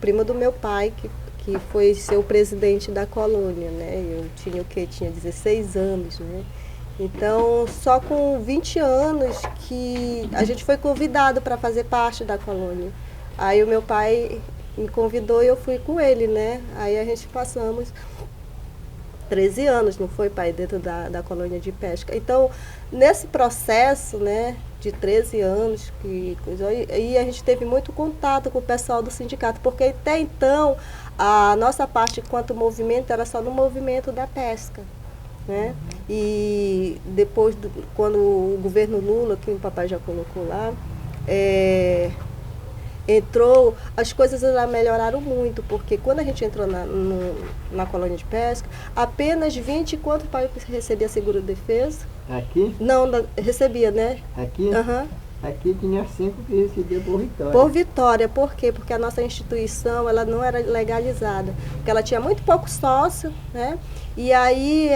[SPEAKER 3] primo do meu pai que foi ser o presidente da colônia, né? Eu tinha o quê? Tinha 16 anos, né? Então, só com 20 anos que a gente foi convidado para fazer parte da colônia. Aí o meu pai me convidou e eu fui com ele, né? Aí a gente passamos 13 anos, não foi, pai, dentro da colônia de pesca. Então, nesse processo, né, de 13 anos, aí a gente teve muito contato com o pessoal do sindicato, porque até então a nossa parte enquanto movimento era só no movimento da pesca, né? E depois, quando o governo Lula, que o papai já colocou lá, entrou, as coisas já melhoraram muito, porque quando a gente entrou na colônia de pesca, apenas 20 e quanto o pai recebia seguro-defesa?
[SPEAKER 2] Aqui?
[SPEAKER 3] Não, recebia, né?
[SPEAKER 2] Aqui?
[SPEAKER 3] Aham.
[SPEAKER 2] Aqui tinha 5 que recebiam por vitória.
[SPEAKER 3] Por vitória, por quê? Porque a nossa instituição ela não era legalizada, porque ela tinha muito pouco sócio, né? E aí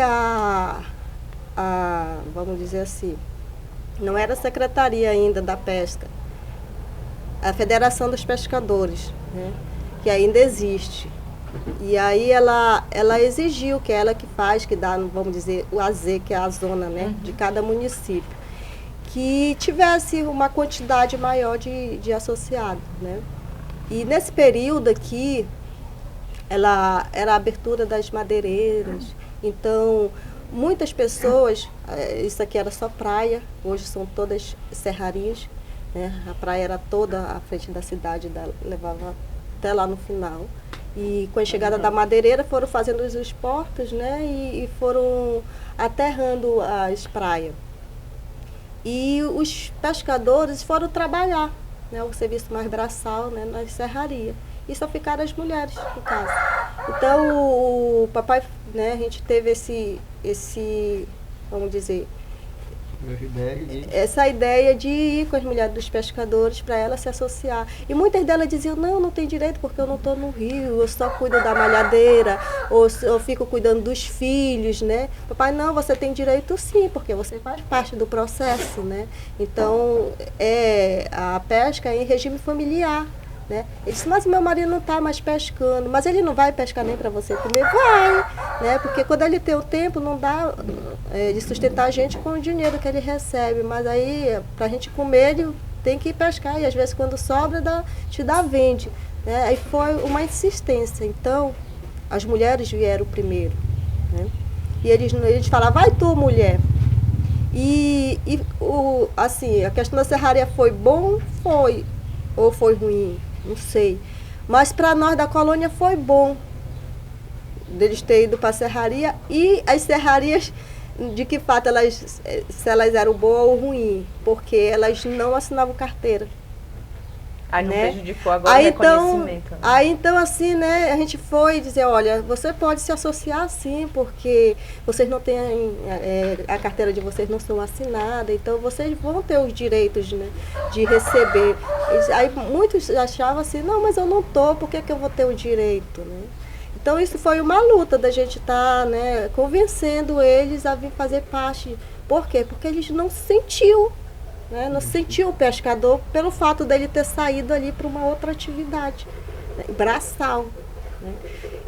[SPEAKER 3] vamos dizer assim, não era a secretaria ainda da pesca, a Federação dos Pescadores, né? Que ainda existe. E aí ela exigiu, que é ela que faz, que dá, vamos dizer, o AZ, que é a zona, né, de cada município, que tivesse uma quantidade maior de associados, né? E nesse período aqui, ela era a abertura das madeireiras, então muitas pessoas, isso aqui era só praia, hoje são todas serrarias, né? A praia era toda à frente da cidade, levava até lá no final. E com a chegada da madeireira foram fazendo os portos, né? E foram aterrando as praias. E os pescadores foram trabalhar, né, o serviço mais braçal, né, na serraria. E só ficaram as mulheres em casa. Então, o papai, né, a gente teve esse, vamos dizer, essa ideia de ir com as mulheres dos pescadores para elas se associar. E muitas delas diziam, não tem direito porque eu não estou no rio, eu só cuido da malhadeira, ou eu fico cuidando dos filhos, né? Papai, não, você tem direito sim, porque você faz parte do processo, né? Então, a pesca é em regime familiar. Né? Ele disse, mas meu marido não está mais pescando, mas ele não vai pescar nem para você comer? Vai, né? Porque quando ele tem o tempo, não dá de sustentar a gente com o dinheiro que ele recebe, mas aí, para a gente comer, ele tem que ir pescar, e às vezes quando sobra, te dá vende. Né? Aí foi uma insistência, então, as mulheres vieram primeiro, né? E eles falavam, vai tu, mulher. Assim, a questão da serraria foi bom? Foi. Ou foi ruim? Não sei. Mas para nós da colônia foi bom deles terem ido para a serraria, e as serrarias, de que fato, se elas eram boas ou ruins, porque elas não assinavam carteira.
[SPEAKER 1] Aí não
[SPEAKER 3] né?
[SPEAKER 1] prejudicou agora o reconhecimento.
[SPEAKER 3] Aí então, assim, né, a gente foi dizer, olha, você pode se associar sim, porque vocês não têm, a carteira de vocês não são assinada, então vocês vão ter os direitos, né, de receber. Aí muitos achavam assim, não, mas eu não tô, por que eu vou ter o direito, né? Então isso foi uma luta da gente estar, né, convencendo eles a vir fazer parte. Por quê? Porque eles não se sentiam. Né? Não sentiu o pescador pelo fato dele ter saído ali para uma outra atividade, né? Braçal. Né?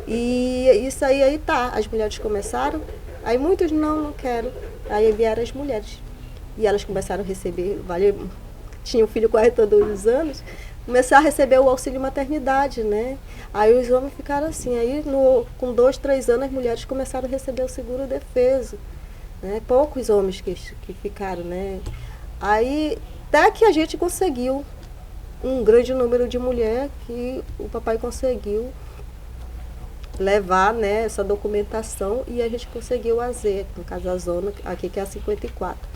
[SPEAKER 3] E isso aí tá. As mulheres começaram, aí muitos não quero. Aí vieram as mulheres. E elas começaram a receber, tinha um filho com 42 anos, começaram a receber o auxílio maternidade, né? Aí os homens ficaram assim, aí com 2, 3 anos as mulheres começaram a receber o seguro defeso. Né? Poucos homens que ficaram, né? Aí, até que a gente conseguiu um grande número de mulheres que o papai conseguiu levar, né, essa documentação, e a gente conseguiu a Z, no caso a zona aqui, que é a 54.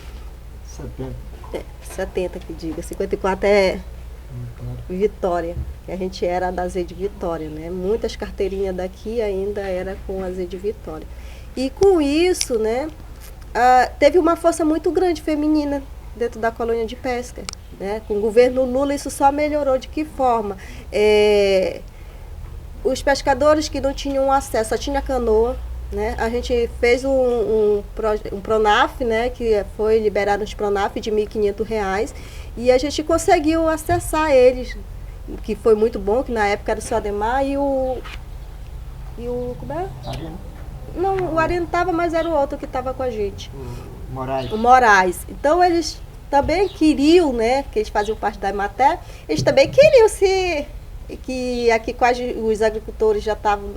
[SPEAKER 3] 70 que diga. 54 é Vitória. Que a gente era da Z de Vitória, né? Muitas carteirinhas daqui ainda era com a Z de Vitória. E com isso, né, teve uma força muito grande feminina dentro da colônia de pesca. Né? Com o governo Lula isso só melhorou. De que forma? Os pescadores que não tinham acesso, só tinha canoa, né? A gente fez um Pronaf, né? Que foi liberado uns Pronaf de R$ 1.500, e a gente conseguiu acessar eles, que foi muito bom, que na época era o seu Ademar e o como é?
[SPEAKER 2] Arena.
[SPEAKER 3] Não, o Arena estava, mas era o outro que estava com a gente.
[SPEAKER 2] Moraes.
[SPEAKER 3] O Moraes. Então eles também queriam, né, que eles faziam parte da Imaté, eles também queriam que aqui quase os agricultores já estavam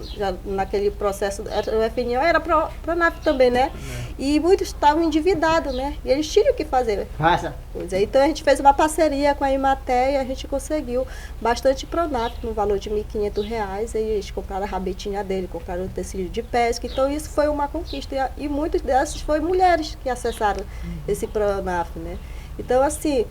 [SPEAKER 3] naquele processo, o FNO era Pronaf também, né? E muitos estavam endividados, né? E eles tinham que fazer.
[SPEAKER 2] Passa.
[SPEAKER 3] Pois é, então a gente fez uma parceria com a Imaté e a gente conseguiu bastante Pronaf no valor de R$ 1.500, e eles compraram a rabetinha dele, compraram o tecido de pesca, então isso foi uma conquista, e muitas dessas foram mulheres que acessaram esse Pronaf, né? Então, assim,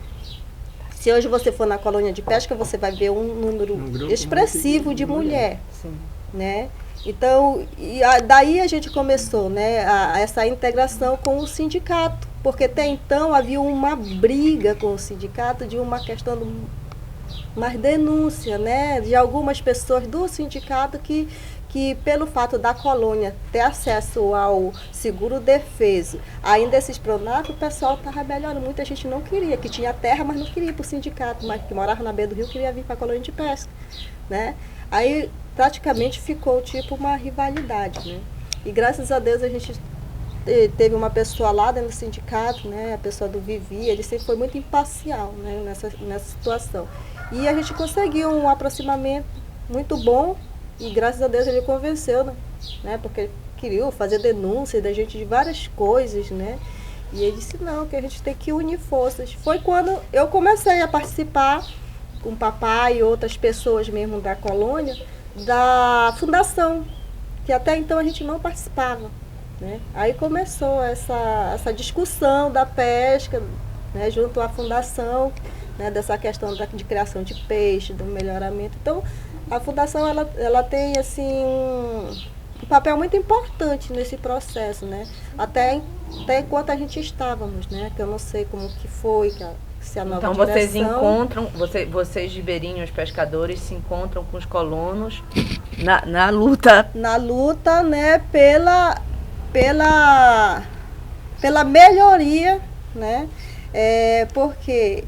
[SPEAKER 3] se hoje você for na colônia de pesca, você vai ver um número expressivo de mulher.
[SPEAKER 1] Sim.
[SPEAKER 3] Né? Então, daí a gente começou, né, essa integração com o sindicato, porque até então havia uma briga com o sindicato de uma questão mais denúncia, né, de algumas pessoas do sindicato que pelo fato da colônia ter acesso ao seguro defeso, ainda esses Pronaf, o pessoal estava melhorando. Muita gente não queria, que tinha terra, mas não queria ir para o sindicato, mas que morava na beira do rio, queria vir para a colônia de pesca. Né? Aí praticamente ficou tipo uma rivalidade. Né? E graças a Deus a gente teve uma pessoa lá dentro do sindicato, né, a pessoa do Vivi, ele sempre foi muito imparcial, né, nessa situação. E a gente conseguiu um aproximamento muito bom. E graças a Deus ele convenceu, né? Porque ele queria fazer denúncia da gente de várias coisas, né? E ele disse, não, que a gente tem que unir forças. Foi quando eu comecei a participar com o papai e outras pessoas mesmo da colônia, da fundação, que até então a gente não participava. Né? Aí começou essa discussão da pesca, né? Junto à fundação, né? Dessa questão de criação de peixe, do melhoramento. Então, a fundação ela tem assim um papel muito importante nesse processo, né? Até até enquanto a gente estávamos, né? Que eu não sei como que foi, se a nova
[SPEAKER 1] Então vocês
[SPEAKER 3] direção...
[SPEAKER 1] encontram, vocês ribeirinhos, pescadores, se encontram com os colonos na luta.
[SPEAKER 3] Na luta, né, pela melhoria, né? Porque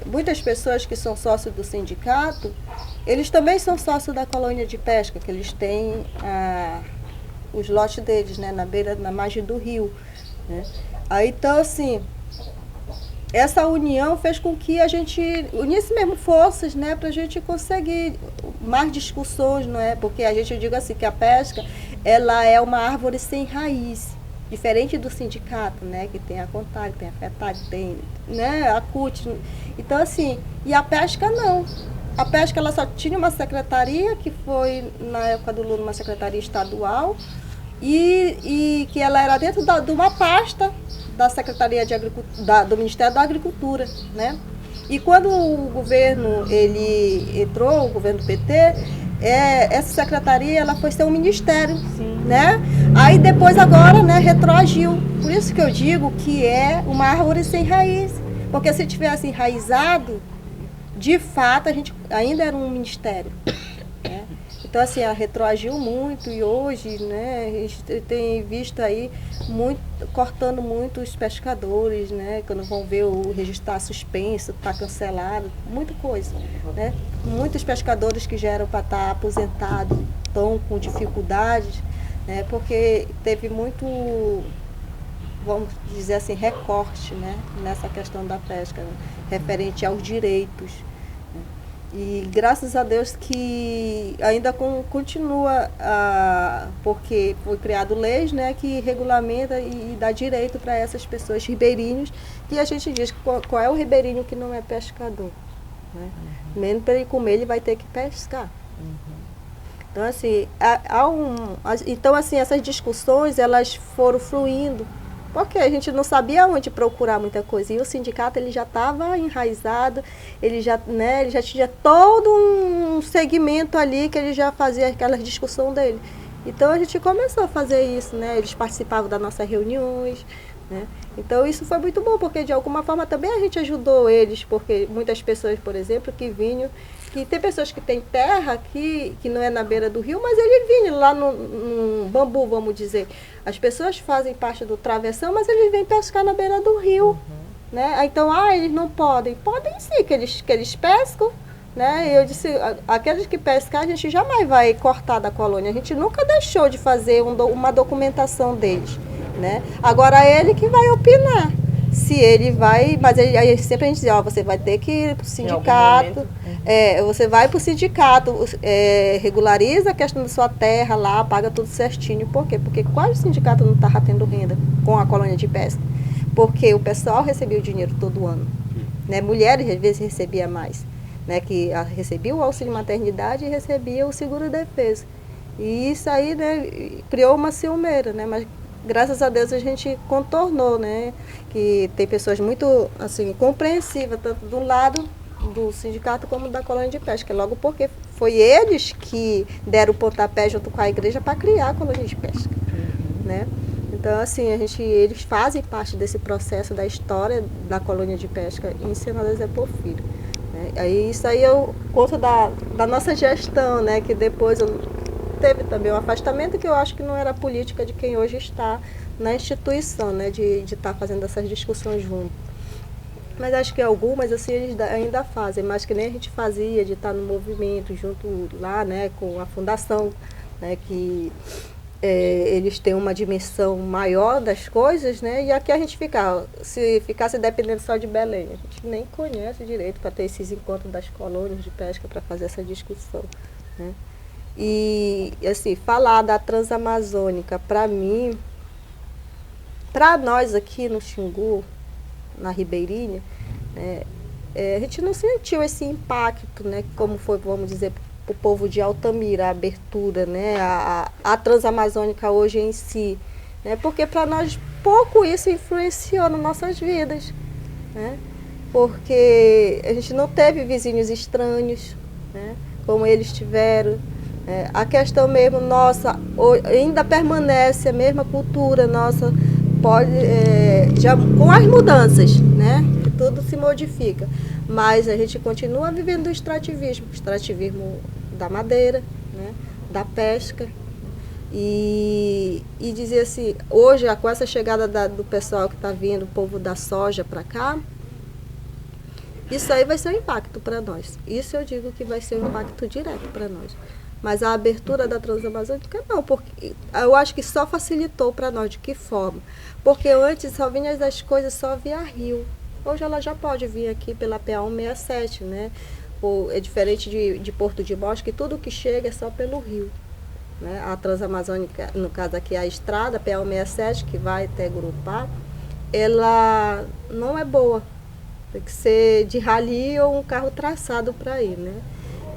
[SPEAKER 3] muitas pessoas que são sócios do sindicato, eles também são sócios da colônia de pesca, que eles têm os lotes deles, né, na margem do rio, né? Aí, então, assim, essa união fez com que a gente unisse mesmo forças, né, para a gente conseguir mais discussões, não é? Porque a gente diz assim que a pesca, ela é uma árvore sem raiz, diferente do sindicato, né, que tem a CONTAG, tem a FETAG, tem, né, a CUT. Então, assim, e a pesca não. A pesca, ela só tinha uma secretaria, que foi, na época do Lula, uma secretaria estadual, e que ela era dentro de uma pasta da Secretaria de Agricultura, do Ministério da Agricultura, né? E quando o governo, ele entrou, o governo do PT, essa secretaria, ela foi ser um ministério, né? Aí depois agora, né, retroagiu. Por isso que eu digo que é uma árvore sem raiz, porque se tivesse enraizado, de fato, a gente ainda era um ministério, né? Então, assim, ela retroagiu muito e hoje, né, a gente tem visto aí cortando muito os pescadores, né? Quando vão ver o registro está suspenso, está cancelado, muita coisa, né? Muitos pescadores que já eram para estar aposentados estão com dificuldades, né? Porque teve muito, vamos dizer assim, recorte, né, nessa questão da pesca, né, referente aos direitos. E graças a Deus que ainda continua, porque foi criado leis, né, que regulamenta e dá direito para essas pessoas ribeirinhos, que a gente diz qual é o ribeirinho que não é pescador, né? Menos para ele comer, ele vai ter que pescar. Então, assim, então, assim, essas discussões, elas foram fluindo, porque a gente não sabia onde procurar muita coisa. E o sindicato, ele já estava enraizado, ele já tinha todo um segmento ali que ele já fazia aquela discussão dele. Então, a gente começou a fazer isso, né? Eles participavam das nossas reuniões, né? Então, isso foi muito bom, porque de alguma forma também a gente ajudou eles, porque muitas pessoas, por exemplo, que vinham, que tem pessoas que têm terra que não é na beira do rio, mas eles vinham lá no bambu, vamos dizer. As pessoas fazem parte do travessão, mas eles vêm pescar na beira do rio, né? Então, eles não podem. Podem sim, que eles pescam, né? E eu disse, aqueles que pescar, a gente jamais vai cortar da colônia. A gente nunca deixou de fazer uma documentação deles, né? Agora, ele que vai opinar. Se ele vai, mas aí sempre a gente diz, você vai ter que ir para o sindicato, você vai para o sindicato, regulariza a questão da sua terra lá, paga tudo certinho. Por quê? Porque quase o sindicato não estava tendo renda com a colônia de pesca. Porque o pessoal recebia o dinheiro todo ano, né? Mulheres às vezes recebia mais, né? Que recebia o auxílio maternidade e recebia o seguro-defesa. E isso aí, né, criou uma ciumeira, né? Mas graças a Deus a gente contornou, né? Que tem pessoas muito, assim, compreensivas, tanto do lado do sindicato como da colônia de pesca. Logo porque foi eles que deram o pontapé junto com a igreja para criar a colônia de pesca, né? Então, assim, eles fazem parte desse processo da história da colônia de pesca em Senador Zé Porfírio, né? Aí, isso aí eu conto da nossa gestão, né? Que depois teve também um afastamento, que eu acho que não era a política de quem hoje está na instituição, né, de estar fazendo essas discussões juntos. Mas acho que algumas, assim, eles ainda fazem, mas que nem a gente fazia, de estar no movimento junto lá, né, com a fundação, né, que eles têm uma dimensão maior das coisas, né, e aqui a gente se ficasse dependendo só de Belém, a gente nem conhece direito para ter esses encontros das colônias de pesca para fazer essa discussão, né. E, assim, falar da Transamazônica, para mim, para nós aqui no Xingu, na Ribeirinha, né, a gente não sentiu esse impacto, né, como foi, vamos dizer, para o povo de Altamira, a abertura, né, a Transamazônica hoje em si, né, porque para nós pouco isso influenciou nas nossas vidas, né, porque a gente não teve vizinhos estranhos, né, como eles tiveram. A questão mesmo nossa, ainda permanece a mesma cultura nossa pode, já com as mudanças, né? Tudo se modifica. Mas a gente continua vivendo o extrativismo da madeira, né? Da pesca. E dizer assim, hoje, com essa chegada do pessoal que está vindo, o povo da soja para cá, isso aí vai ser um impacto para nós. Isso eu digo que vai ser um impacto direto para nós. Mas a abertura da Transamazônica não, porque eu acho que só facilitou para nós. De que forma? Porque antes só vinha as coisas só via rio. Hoje ela já pode vir aqui pela PA 167, né? É diferente de Porto de Mós, que tudo que chega é só pelo rio. Né? A Transamazônica, no caso aqui a estrada, PA 167, que vai até Gurupá, ela não é boa. Tem que ser de rali ou um carro traçado para ir, né?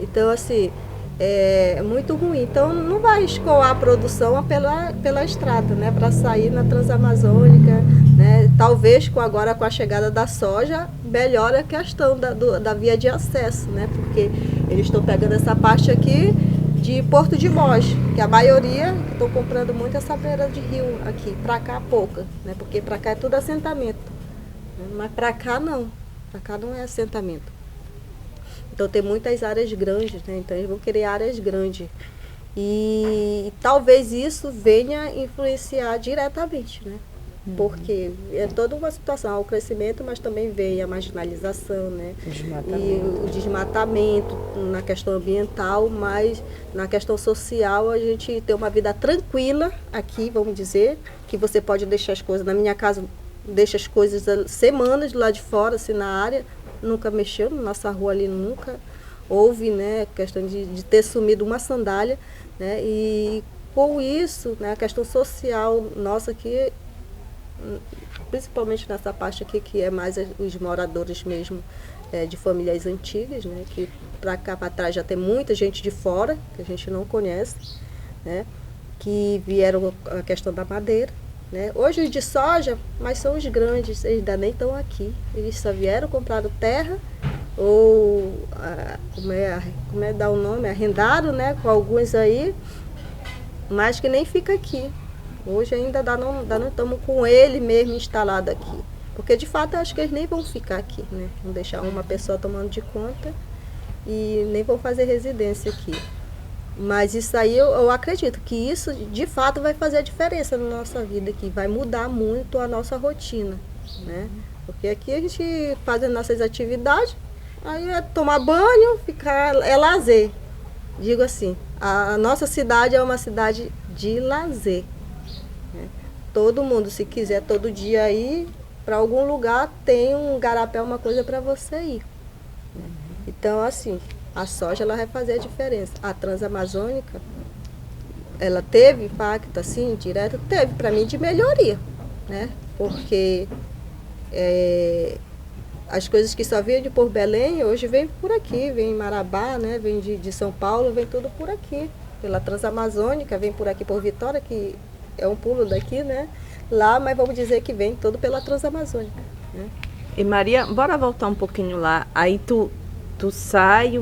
[SPEAKER 3] Então, assim, é muito ruim. Então, não vai escoar a produção pela estrada, né? Para sair na Transamazônica, né? Talvez agora com a chegada da soja, melhore a questão da via de acesso, né? Porque eles estão pegando essa parte aqui de Porto de Mós, que a maioria estão comprando muito essa beira de rio aqui, para cá pouca, né? Porque para cá é tudo assentamento, né? Mas para cá não. Para cá não é assentamento. Então tem muitas áreas grandes, né? Então eles vão querer áreas grandes. E talvez isso venha influenciar diretamente, né? Porque é toda uma situação, o crescimento, mas também vem a marginalização, né? E o desmatamento na questão ambiental, mas na questão social a gente tem uma vida tranquila aqui, vamos dizer, que você pode deixar as coisas, na minha casa, deixa as coisas semanas lá de fora, assim, na área, nunca mexeu, na nossa rua ali nunca houve, né, questão de ter sumido uma sandália, né, e com isso, né, a questão social nossa aqui, principalmente nessa parte aqui, que é mais os moradores mesmo, de famílias antigas, né, que para cá para trás já tem muita gente de fora, que a gente não conhece, né, que vieram a questão da madeira. Né? Hoje os de soja, mas são os grandes, eles ainda nem estão aqui. Eles só vieram, compraram terra, ou como é dar o nome? Arrendaram, né? Com alguns aí, mas que nem fica aqui. Hoje ainda não estamos com ele mesmo instalado aqui. Porque de fato eu acho que eles nem vão ficar aqui, né? Vão deixar uma pessoa tomando de conta e nem vão fazer residência aqui. Mas isso aí eu acredito que isso de fato vai fazer a diferença na nossa vida aqui, vai mudar muito a nossa rotina, né? Porque aqui a gente faz as nossas atividades, aí é tomar banho, é lazer. Digo assim, a nossa cidade é uma cidade de lazer, né? Todo mundo, se quiser todo dia ir para algum lugar, tem um garapé, uma coisa para você ir, né? Então, assim, a soja ela vai fazer a diferença. A Transamazônica, ela teve impacto, assim, direto? Teve, para mim, de melhoria, né? Porque as coisas que só vinham de por Belém, hoje vem por aqui, vem em Marabá, né? Vem de São Paulo, vem tudo por aqui. Pela Transamazônica, vem por aqui por Vitória, que é um pulo daqui, né? Lá, mas vamos dizer que vem todo pela Transamazônica, né?
[SPEAKER 1] E Maria, bora voltar um pouquinho lá. Aí tu sai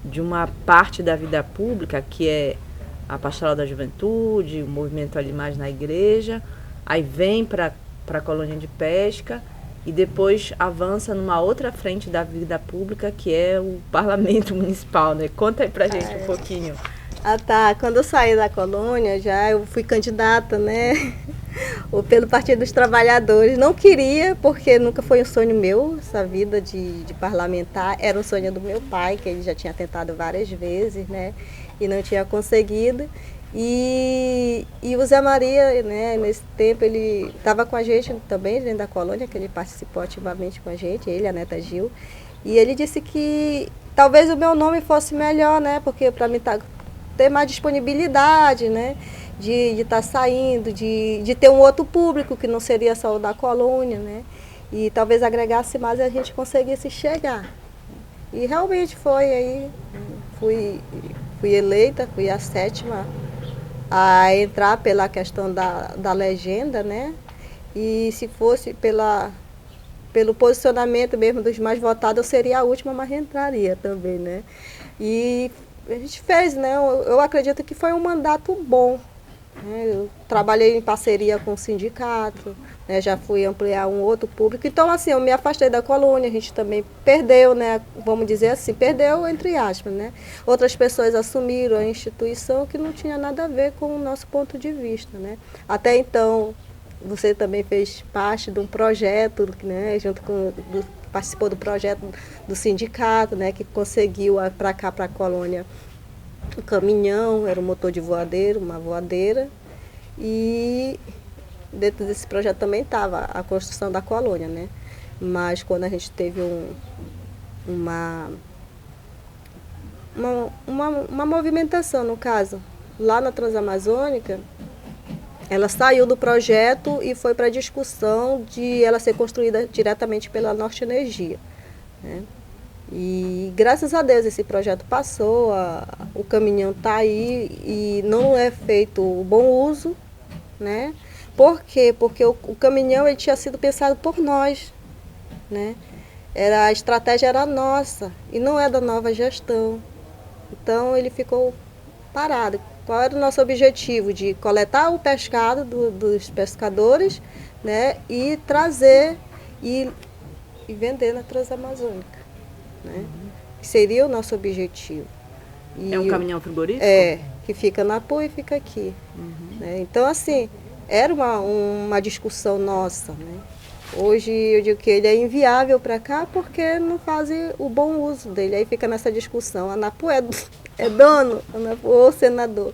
[SPEAKER 1] de uma parte da vida pública, que é a Pastoral da Juventude, o movimento ali mais na igreja, aí vem para a colônia de pesca e depois avança numa outra frente da vida pública, que é o Parlamento Municipal, né? Conta aí pra gente um pouquinho.
[SPEAKER 3] Ah, tá. Quando eu saí da colônia, eu fui candidata, né? Ou pelo Partido dos Trabalhadores. Não queria, porque nunca foi um sonho meu, essa vida de parlamentar. Era um sonho do meu pai, que ele já tinha tentado várias vezes, né? E não tinha conseguido. E o Zé Maria, né, nesse tempo, ele estava com a gente também, dentro da colônia, que ele participou ativamente com a gente, ele, a neta Gil. E ele disse que talvez o meu nome fosse melhor, né? Porque para mim ter mais disponibilidade, né? De estar saindo, de ter um outro público que não seria só o da colônia, né? E talvez agregasse mais e a gente conseguisse chegar. E realmente foi aí, fui eleita, fui a 7ª a entrar pela questão da legenda, né? E se fosse pelo posicionamento mesmo dos mais votados, eu seria a última, mas entraria também, né? E a gente fez, né? Eu acredito que foi um mandato bom, né? Eu trabalhei em parceria com o sindicato, né? Já fui ampliar um outro público. Então, assim, eu me afastei da colônia, a gente também perdeu, né? Vamos dizer assim, perdeu entre aspas, né? Outras pessoas assumiram a instituição que não tinha nada a ver com o nosso ponto de vista, né? Até então, você também fez parte de um projeto, né? Participou do projeto do sindicato, né? Que conseguiu para cá, para a colônia, um caminhão, era um motor de voadeira, uma voadeira. E dentro desse projeto também estava a construção da colônia, né? Mas quando a gente teve uma movimentação, no caso, lá na Transamazônica, ela saiu do projeto e foi para a discussão de ela ser construída diretamente pela Norte Energia, né? E graças a Deus esse projeto passou, o caminhão está aí e não é feito o bom uso, né? Por quê? Porque o caminhão ele tinha sido pensado por nós, né? A estratégia era nossa e não é da nova gestão. Então ele ficou parado. Qual era o nosso objetivo? De coletar o pescado dos pescadores, né? E trazer e vender na Transamazônica, né? Seria o nosso objetivo. E
[SPEAKER 1] É um caminhão frigorífico?
[SPEAKER 3] Que fica na Pua e fica aqui. Né? Então, assim, era uma discussão nossa, né? Hoje eu digo que ele é inviável para cá porque não fazem o bom uso dele. Aí fica nessa discussão. A Anapu é dono, ou senador.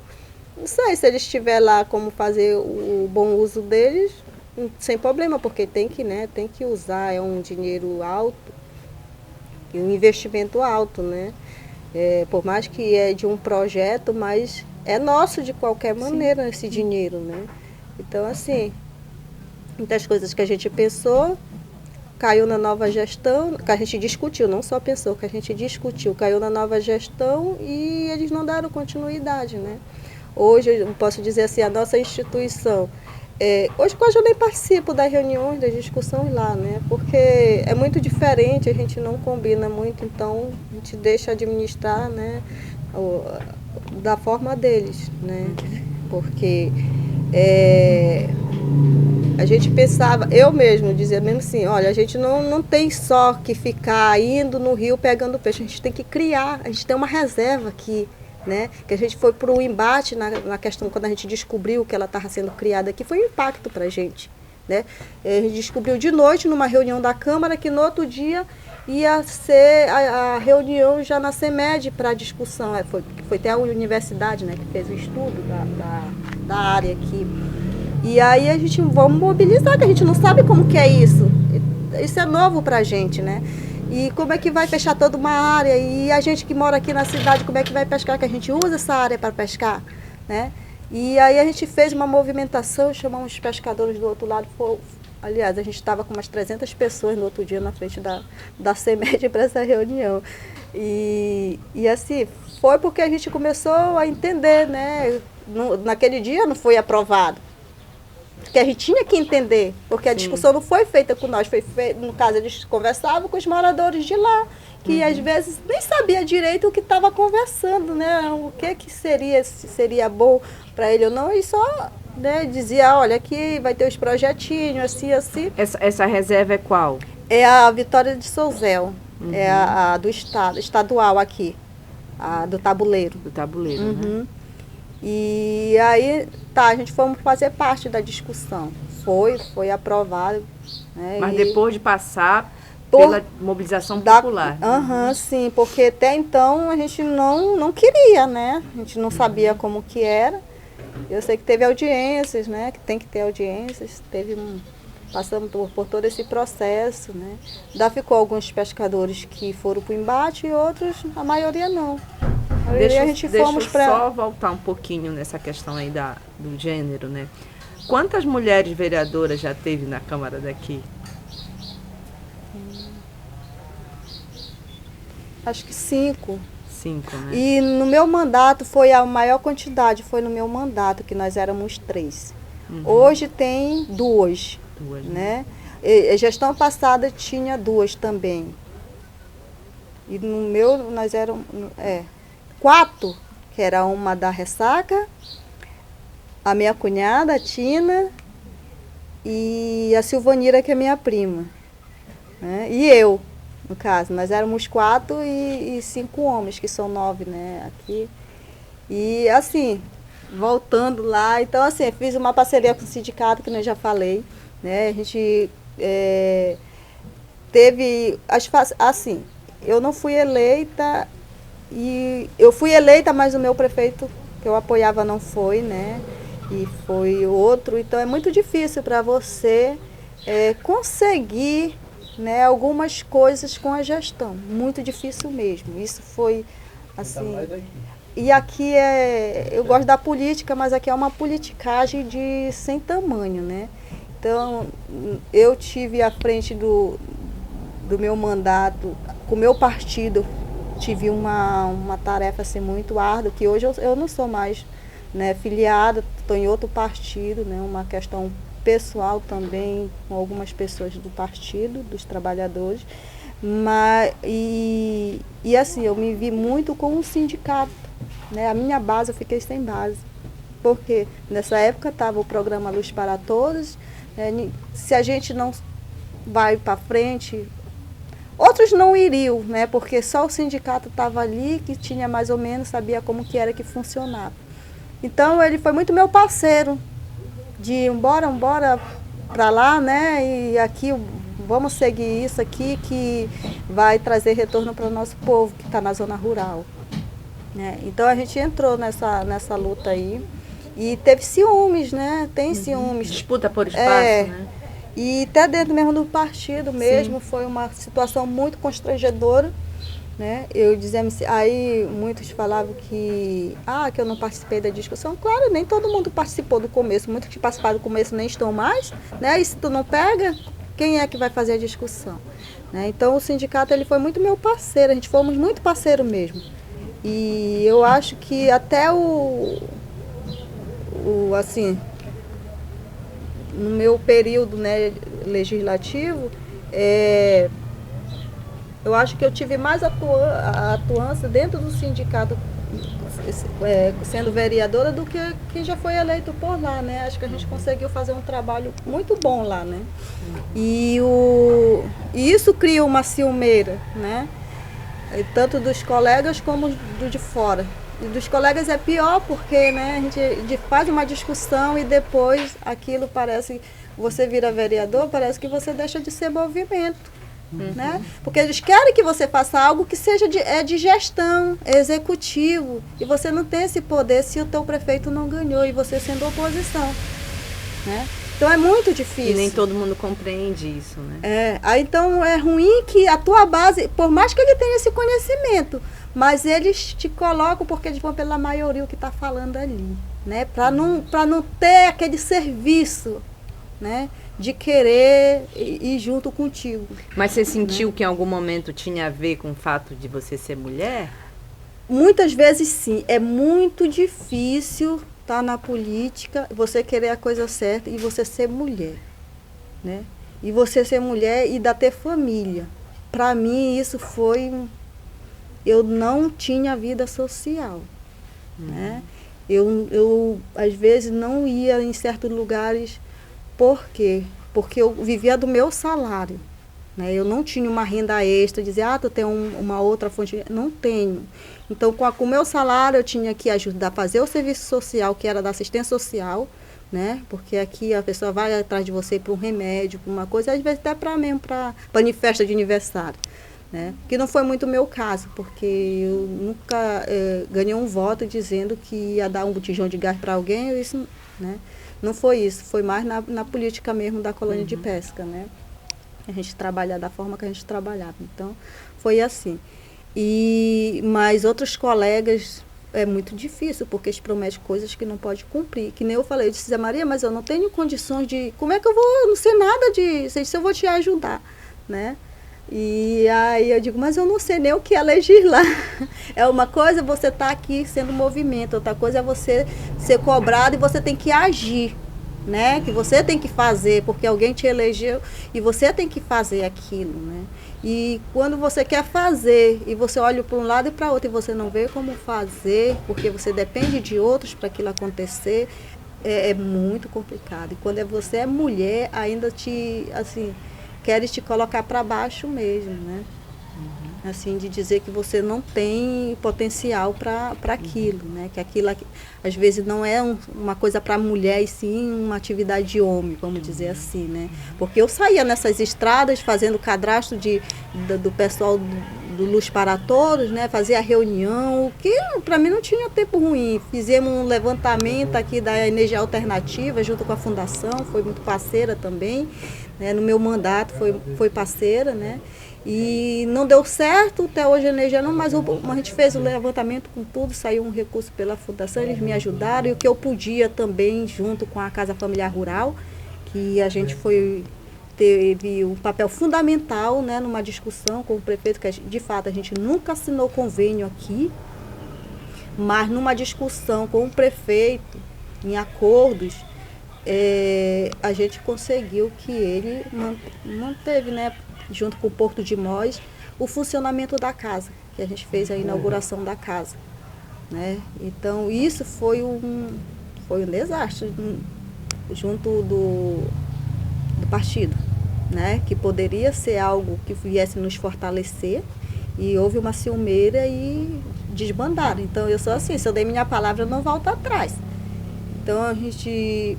[SPEAKER 3] Não sei se ele estiver lá como fazer o bom uso deles, sem problema, porque tem que usar, é um dinheiro alto, e um investimento alto, né? Por mais que é de um projeto, mas é nosso de qualquer maneira. Sim. Esse dinheiro, né? Então, assim, muitas coisas que a gente pensou, caiu na nova gestão, que a gente discutiu, não só pensou, que a gente discutiu, caiu na nova gestão e eles não deram continuidade, né? Hoje, eu posso dizer assim, a nossa instituição, hoje quase eu nem participo das reuniões, das discussões lá, né? Porque é muito diferente, a gente não combina muito, então a gente deixa administrar, né, da forma deles, né? Porque a gente pensava, eu mesmo dizia mesmo assim, olha, a gente não tem só que ficar indo no rio pegando peixe, a gente tem que criar, a gente tem uma reserva aqui, né? Que a gente foi para o embate na questão, quando a gente descobriu que ela estava sendo criada aqui, foi um impacto para a gente, né? A gente descobriu de noite numa reunião da Câmara que no outro dia ia ser a reunião já na CEMED para discussão, foi até a universidade, né, que fez o estudo da área aqui. E aí a gente, vamos mobilizar, que a gente não sabe como que é isso. Isso é novo para a gente, né? E como é que vai fechar toda uma área? E a gente que mora aqui na cidade, como é que vai pescar? Que a gente usa essa área para pescar, né? E aí a gente fez uma movimentação, chamamos os pescadores do outro lado. Aliás, a gente estava com umas 300 pessoas no outro dia na frente da CEMED para essa reunião. E assim, foi porque a gente começou a entender, né? Naquele dia não foi aprovado. Que a gente tinha que entender, porque a discussão não foi feita com nós, foi feita, no caso, eles conversavam com os moradores de lá, que às vezes nem sabia direito o que estava conversando, né? O que seria, se seria bom para ele ou não, e só, né, dizia, olha, aqui vai ter os projetinhos, assim, assim.
[SPEAKER 1] Essa reserva é qual?
[SPEAKER 3] É a Vitória de Souzel, é a do estado, estadual aqui, a do Tabuleiro.
[SPEAKER 1] Do Tabuleiro, né?
[SPEAKER 3] E aí, a gente fomos fazer parte da discussão. Foi aprovado. Né?
[SPEAKER 1] Mas depois de passar pela mobilização popular.
[SPEAKER 3] Sim, porque até então a gente não queria, né? A gente não sabia como que era. Eu sei que teve audiências, né? Que tem que ter audiências. Passamos por todo esse processo, né? Ainda ficou alguns pescadores que foram para o embate e outros, a maioria não.
[SPEAKER 1] Deixa eu só voltar um pouquinho nessa questão aí do gênero, né? Quantas mulheres vereadoras já teve na Câmara daqui?
[SPEAKER 3] Acho que 5.
[SPEAKER 1] 5, né?
[SPEAKER 3] E no meu mandato foi a maior quantidade, foi no meu mandato, que nós éramos 3. Hoje tem 2, né? A gestão passada tinha 2 também. E no meu, nós éramos 4, que era uma da Ressaca, a minha cunhada, a Tina, e a Silvanira, que é minha prima, né? E eu, no caso. Nós éramos 4 e 5 homens, que são 9, né, aqui. E assim, voltando lá, então assim, fiz uma parceria com o sindicato, que eu já falei, né? A gente teve, assim, eu não fui eleita, e eu fui eleita, mas o meu prefeito que eu apoiava não foi, né? E foi outro, então é muito difícil para você conseguir, né, algumas coisas com a gestão, muito difícil mesmo. Isso foi assim. E aqui eu gosto da política, mas aqui é uma politicagem sem tamanho, né? Então, eu tive à frente do meu mandato, com o meu partido, tive uma tarefa assim, muito árdua, que hoje eu não sou mais, né, filiada, estou em outro partido, né, uma questão pessoal também, com algumas pessoas do partido, dos trabalhadores. E assim, eu me vi muito com o sindicato, né? A minha base, eu fiquei sem base, porque nessa época estava o programa Luz para Todos, né? Se a gente não vai para frente, outros não iriam, né? Porque só o sindicato estava ali, que tinha mais ou menos, sabia como que era que funcionava. Então ele foi muito meu parceiro, de bora para lá, né? E aqui vamos seguir isso aqui, que vai trazer retorno para o nosso povo que está na zona rural, né? Então a gente entrou nessa luta aí e teve ciúmes, né? Tem ciúmes.
[SPEAKER 1] Disputa por espaço, né?
[SPEAKER 3] E até dentro mesmo do partido mesmo, sim, foi uma situação muito constrangedora, né? Eu dizendo, aí muitos falavam que eu não participei da discussão. Claro, nem todo mundo participou do começo, muitos que participaram do começo nem estão mais, né? E se tu não pega, quem é que vai fazer a discussão, né? Então o sindicato ele foi muito meu parceiro, a gente fomos muito parceiro mesmo. E eu acho que até assim, no meu período, né, legislativo, eu acho que eu tive mais atuância dentro do sindicato, sendo vereadora, do que quem já foi eleito por lá, né? Acho que a gente conseguiu fazer um trabalho muito bom lá, né? E isso cria uma ciumeira, né? Tanto dos colegas como do de fora. E dos colegas é pior, porque, né, a gente faz uma discussão e depois aquilo parece, você vira vereador, parece que você deixa de ser movimento. Né? Porque eles querem que você faça algo que seja de gestão, executivo, e você não tem esse poder se o teu prefeito não ganhou e você sendo oposição, né? Então é muito difícil.
[SPEAKER 1] E nem todo mundo compreende isso, né?
[SPEAKER 3] Aí então é ruim que a tua base, por mais que ele tenha esse conhecimento, mas eles te colocam porque eles vão pela maioria o que está falando ali, né? Para não ter aquele serviço, né, de querer ir junto contigo.
[SPEAKER 1] Mas você sentiu que em algum momento tinha a ver com o fato de você ser mulher?
[SPEAKER 3] Muitas vezes sim. É muito difícil estar na política, você querer a coisa certa e você ser mulher, né? E você ser mulher e ainda ter família. Para mim isso foi... Eu não tinha vida social, né? Eu às vezes não ia em certos lugares. Por quê? Porque eu vivia do meu salário, né? Eu não tinha uma renda extra, dizer, tu tem uma outra fonte. Não tenho. Então, com o meu salário, eu tinha que ajudar a fazer o serviço social, que era da assistência social, né? Porque aqui a pessoa vai atrás de você para um remédio, para uma coisa, às vezes até para festa de aniversário, né? Que não foi muito o meu caso, porque eu nunca ganhei um voto dizendo que ia dar um botijão de gás para alguém, isso, né? Não foi isso, foi mais na política mesmo da colônia de pesca, né? A gente trabalhar da forma que a gente trabalhava. Então, foi assim. Mas outros colegas, é muito difícil, porque eles prometem coisas que não pode cumprir. Que nem eu falei, eu disse, Zé Maria, mas eu não tenho condições de... Como é que eu vou... Eu não sei nada disso, eu vou te ajudar, né? E aí eu digo, mas eu não sei nem o que é legislar. É uma coisa você estar aqui sendo movimento, outra coisa é você ser cobrado e você tem que agir, né? Que você tem que fazer, porque alguém te elegeu e você tem que fazer aquilo, né? E quando você quer fazer e você olha para um lado e para outro e você não vê como fazer, porque você depende de outros para aquilo acontecer, é muito complicado. E quando você é mulher, ainda queres te colocar para baixo mesmo, né? Assim, de dizer que você não tem potencial para aquilo, né? Que aquilo, às vezes, não é uma coisa para mulher, e sim uma atividade de homem, vamos dizer assim, né? Porque eu saía nessas estradas fazendo cadastro do pessoal do Luz para Todos, né? Fazia reunião, que para mim não tinha tempo ruim. Fizemos um levantamento aqui da energia alternativa, junto com a fundação, foi muito parceira também, né? No meu mandato foi parceira, né? E não deu certo, até hoje a energia não, mas a gente fez o levantamento com tudo, saiu um recurso pela fundação, eles me ajudaram, e o que eu podia também, junto com a Casa Familiar Rural, que a gente teve um papel fundamental, né, numa discussão com o prefeito, que de fato a gente nunca assinou convênio aqui, mas numa discussão com o prefeito, em acordos, a gente conseguiu que ele manteve, né, junto com o Porto de Mós, o funcionamento da casa, que a gente fez a inauguração da casa, né? Então, isso foi um desastre junto do partido, né? Que poderia ser algo que viesse nos fortalecer, e houve uma ciumeira e desbandaram. Então, eu sou assim, se eu dei minha palavra, eu não volto atrás. Então, a gente,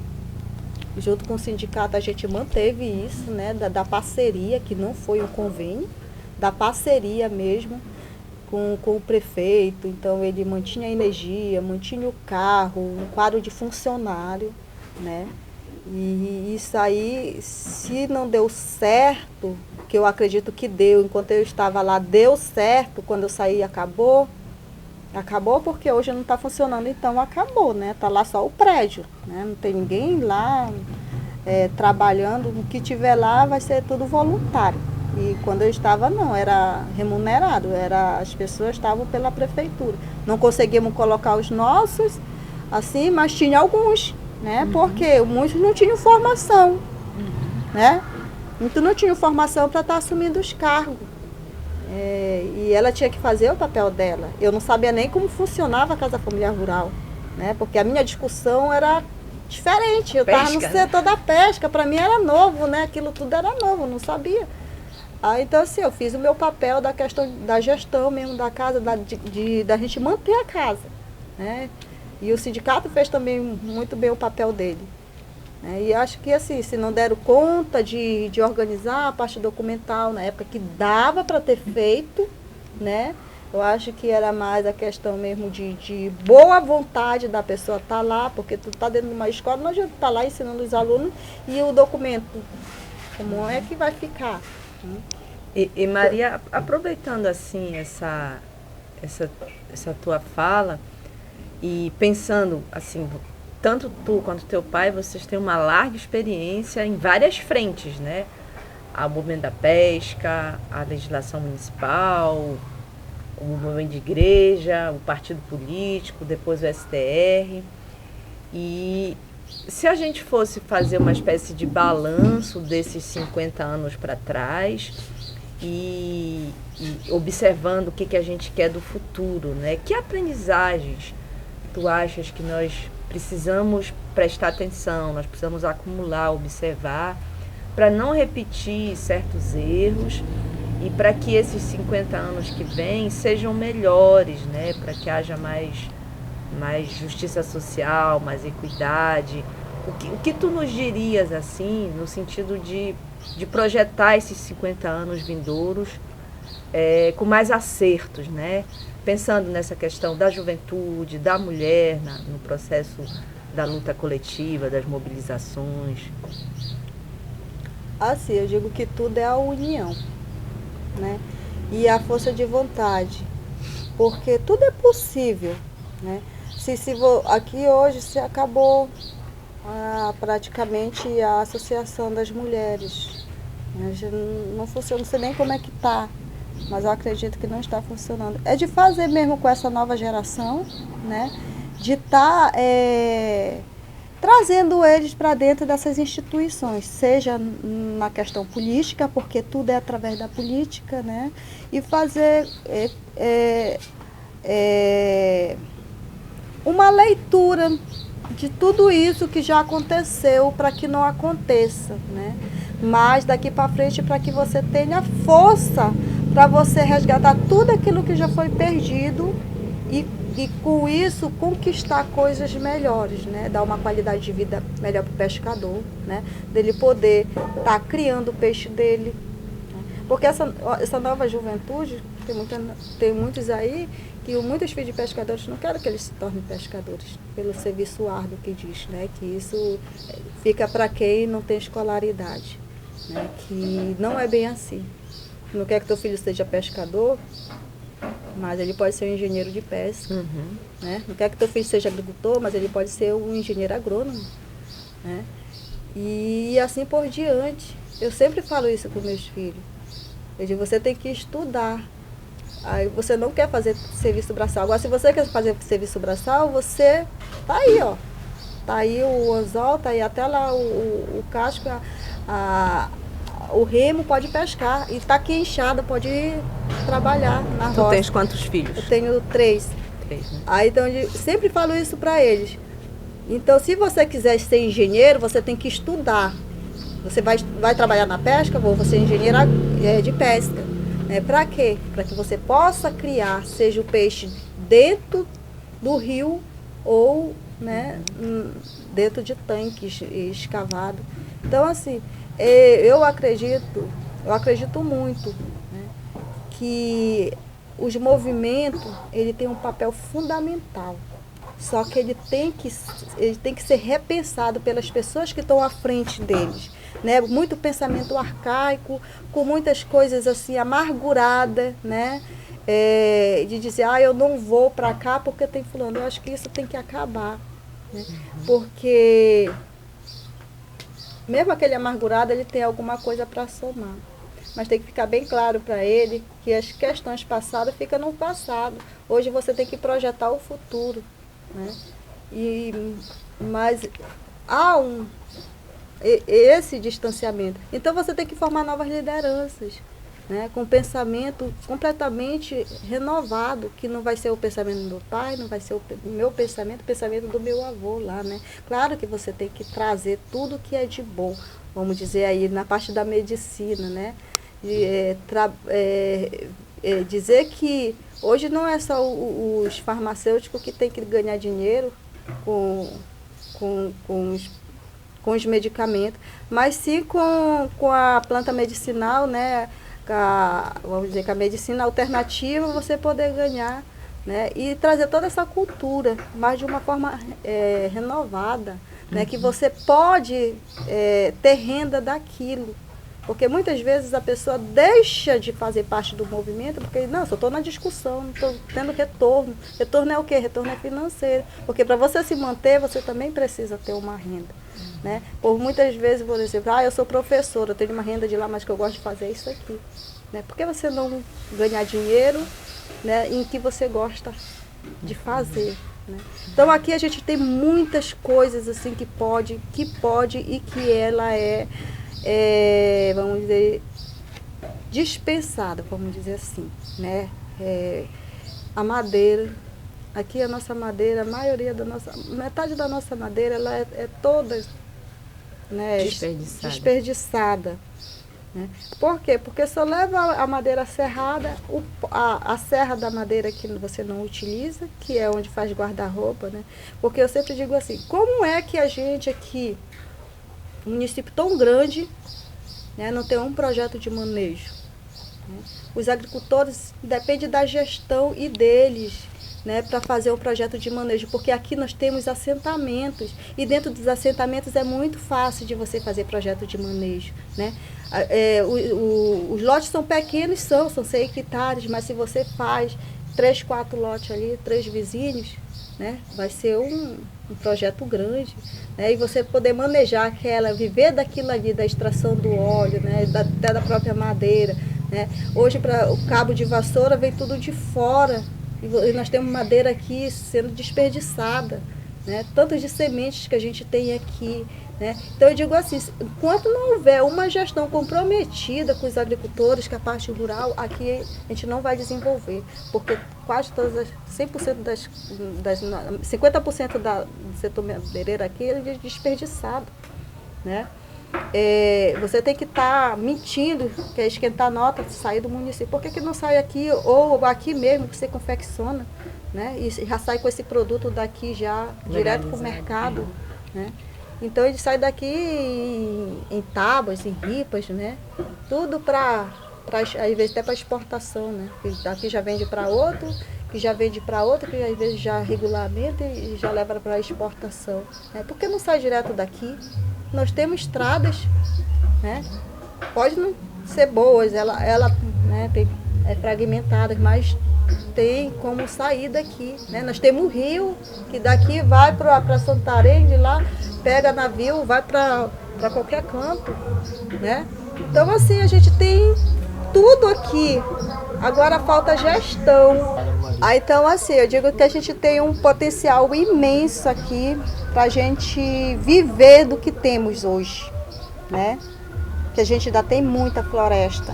[SPEAKER 3] junto com o sindicato, a gente manteve isso, né, da parceria, que não foi um convênio, da parceria mesmo com o prefeito. Então, ele mantinha a energia, mantinha o carro, um quadro de funcionário, né? E isso aí, se não deu certo, que eu acredito que deu, enquanto eu estava lá, deu certo, quando eu saí, acabou. Acabou porque hoje não está funcionando, então acabou, né? Está lá só o prédio, né? Não tem ninguém lá trabalhando. O que tiver lá vai ser tudo voluntário. E quando eu estava, não, era remunerado, as pessoas estavam pela prefeitura. Não conseguimos colocar os nossos, assim, mas tinha alguns, né? Porque muitos não tinham formação, né? Então não tinham formação para estar assumindo os cargos. E ela tinha que fazer o papel dela. Eu não sabia nem como funcionava a Casa Familiar Rural, né? Porque a minha discussão era diferente. Eu estava no setor da pesca, para mim era novo, né? Aquilo tudo era novo, eu não sabia. Então, assim, eu fiz o meu papel da questão da gestão mesmo da casa, da gente manter a casa, né? E o sindicato fez também muito bem o papel dele. E acho que, assim, se não deram conta de organizar a parte documental na época que dava para ter feito, né? Eu acho que era mais a questão mesmo de boa vontade da pessoa estar lá, porque tu está dentro de uma escola, não adianta estar lá ensinando os alunos, e o documento, como é que vai ficar?
[SPEAKER 1] E Maria, aproveitando assim essa tua fala e pensando assim, tanto tu quanto teu pai, vocês têm uma larga experiência em várias frentes, né? O movimento da pesca, a legislação municipal, o movimento de igreja, o partido político, depois o STR. E se a gente fosse fazer uma espécie de balanço desses 50 anos para trás e observando o que a gente quer do futuro, né? Que aprendizagens tu achas que nós precisamos prestar atenção, nós precisamos acumular, observar, para não repetir certos erros e para que esses 50 anos que vêm sejam melhores, né? Para que haja mais justiça social, mais equidade. O que tu nos dirias, assim, no sentido de projetar esses 50 anos vindouros com mais acertos, né? Pensando nessa questão da juventude, da mulher, no processo da luta coletiva, das mobilizações.
[SPEAKER 3] Assim, eu digo que tudo é a união, né? E a força de vontade, porque tudo é possível, né? Aqui hoje se acabou praticamente a Associação das Mulheres, né? Não funciona, não sei nem como é que está, mas eu acredito que não está funcionando. É de fazer mesmo com essa nova geração, né? De estar trazendo eles para dentro dessas instituições, seja na questão política, porque tudo é através da política, né? E fazer uma leitura de tudo isso que já aconteceu para que não aconteça, né? Mas daqui para frente para que você tenha força para você resgatar tudo aquilo que já foi perdido e com isso conquistar coisas melhores, né? Dar uma qualidade de vida melhor para o pescador, né? Dele poder estar criando o peixe dele. Porque essa nova juventude, tem muitos aí que muitos filhos de pescadores não querem que eles se tornem pescadores, pelo serviço árduo que diz, né? Que isso fica para quem não tem escolaridade, né? Que não é bem assim. Não quer que teu filho seja pescador, mas ele pode ser um engenheiro de pesca. Né? Não quer que teu filho seja agricultor, mas ele pode ser um engenheiro agrônomo. Né? E assim por diante. Eu sempre falo isso com meus filhos. Eu digo, você tem que estudar. Aí você não quer fazer serviço braçal. Agora, se você quer fazer serviço braçal, você tá aí, ó. Tá aí o anzol, tá aí até lá o casco, o remo, pode pescar. E tá aqui enxada, pode ir trabalhar na roça.
[SPEAKER 1] Tu tens quantos filhos?
[SPEAKER 3] Eu tenho 3.
[SPEAKER 1] 3, né?
[SPEAKER 3] Aí então eu sempre falo isso para eles. Então, se você quiser ser engenheiro, você tem que estudar. Você vai trabalhar na pesca, vou ser engenheira de pesca. Para quê? Para que você possa criar, seja o peixe dentro do rio ou, né, dentro de tanques escavados. Então, assim, eu acredito muito, né, que os movimentos, ele tem um papel fundamental. Só que ele tem que ser repensado pelas pessoas que estão à frente deles. Né? Muito pensamento arcaico, com muitas coisas assim amarguradas, né? De dizer, eu não vou para cá porque tem fulano. Eu acho que isso tem que acabar. Né? Porque mesmo aquele amargurado, ele tem alguma coisa para somar. Mas tem que ficar bem claro para ele que as questões passadas ficam no passado. Hoje você tem que projetar o futuro. Né? Mas há esse distanciamento. Então você tem que formar novas lideranças, né? Com um pensamento completamente renovado, que não vai ser o pensamento do meu pai, não vai ser o meu pensamento, o pensamento do meu avô lá, né? Claro que você tem que trazer tudo que é de bom, vamos dizer aí, na parte da medicina, né? Dizer que hoje não é só os farmacêuticos que tem que ganhar dinheiro com os medicamentos, mas sim com a planta medicinal, né? Vamos dizer que a medicina alternativa você poder ganhar, né? E trazer toda essa cultura, mas de uma forma renovada, né? Que você pode ter renda daquilo. Porque muitas vezes a pessoa deixa de fazer parte do movimento porque, não, só estou na discussão, não estou tendo retorno. Retorno é o quê? Retorno é financeiro. Porque para você se manter, você também precisa ter uma renda. Né? Por muitas vezes, por exemplo, eu sou professora, eu tenho uma renda de lá, mas que eu gosto de fazer isso aqui. Né? Por que você não ganhar dinheiro, né, em que você gosta de fazer? Né? Então aqui a gente tem muitas coisas assim que pode e que ela vamos dizer, dispensada, vamos dizer assim, né? A madeira, aqui a nossa madeira, metade da nossa madeira, ela é toda, né, desperdiçada. Né? Por quê? Porque só leva a madeira serrada, a serra da madeira que você não utiliza, que é onde faz guarda-roupa, né? Porque eu sempre digo assim, como é que a gente aqui, um município tão grande, né, não tem um projeto de manejo? Né? Os agricultores dependem da gestão e deles, né, para fazer um projeto de manejo, porque aqui nós temos assentamentos e dentro dos assentamentos é muito fácil de você fazer projeto de manejo. Né? Os lotes são pequenos, são 100 hectares, mas se você faz 3, 4 lotes ali, 3 vizinhos, né, vai ser um projeto grande, né, e você poder manejar viver daquilo ali, da extração do óleo, né, até da própria madeira. Né. Hoje, para o cabo de vassoura, vem tudo de fora, e nós temos madeira aqui sendo desperdiçada, né, tantas de sementes que a gente tem aqui. Né. Então eu digo assim, enquanto não houver uma gestão comprometida com os agricultores, com a parte rural, aqui a gente não vai desenvolver, porque quase todas as 100% das 50% do setor madeireiro aqui ele é desperdiçado, né? Você tem que estar mentindo, que é esquentar a nota, sair do município. Por que não sai aqui, ou aqui mesmo que você confecciona, né? E já sai com esse produto daqui já direto para o mercado, né? Então ele sai daqui em tábuas, em ripas, né? Tudo às vezes até para exportação, né? Daqui já vende para outro, que já vende para outro, que às vezes já regulamenta e já leva para exportação, né? Por que não sai direto daqui? Nós temos estradas, né? Pode não ser boas, ela né, é fragmentada, mas tem como sair daqui, né? Nós temos o rio, que daqui vai para Santarém, de lá pega navio, vai para qualquer canto, né? Então assim, a gente tem tudo aqui, agora falta gestão. Então assim, eu digo que a gente tem um potencial imenso aqui para a gente viver do que temos hoje, né? Que a gente ainda tem muita floresta,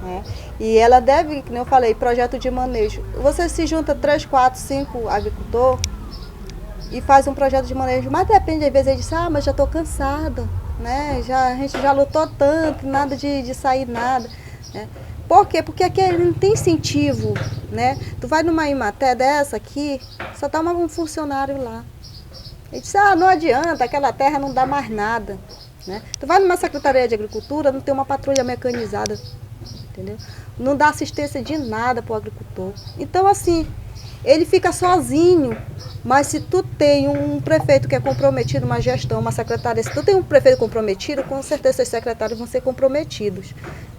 [SPEAKER 3] né? E ela deve, como eu falei, projeto de manejo. Você se junta 3, 4, 5 agricultores e faz um projeto de manejo, mas depende, às vezes ele diz, mas já estou cansado, né? A gente já lutou tanto, nada de sair nada, né? Por quê? Porque aqui não tem incentivo, né? Tu vai numa Imaté dessa aqui, só tá um funcionário lá. Ele diz, não adianta, aquela terra não dá mais nada, né? Tu vai numa Secretaria de Agricultura, não tem uma patrulha mecanizada, entendeu? Não dá assistência de nada para o agricultor. Então, assim, ele fica sozinho, mas se tu tem um prefeito que é comprometido, uma gestão, uma secretária, se tu tem um prefeito comprometido, com certeza os secretários vão ser comprometidos,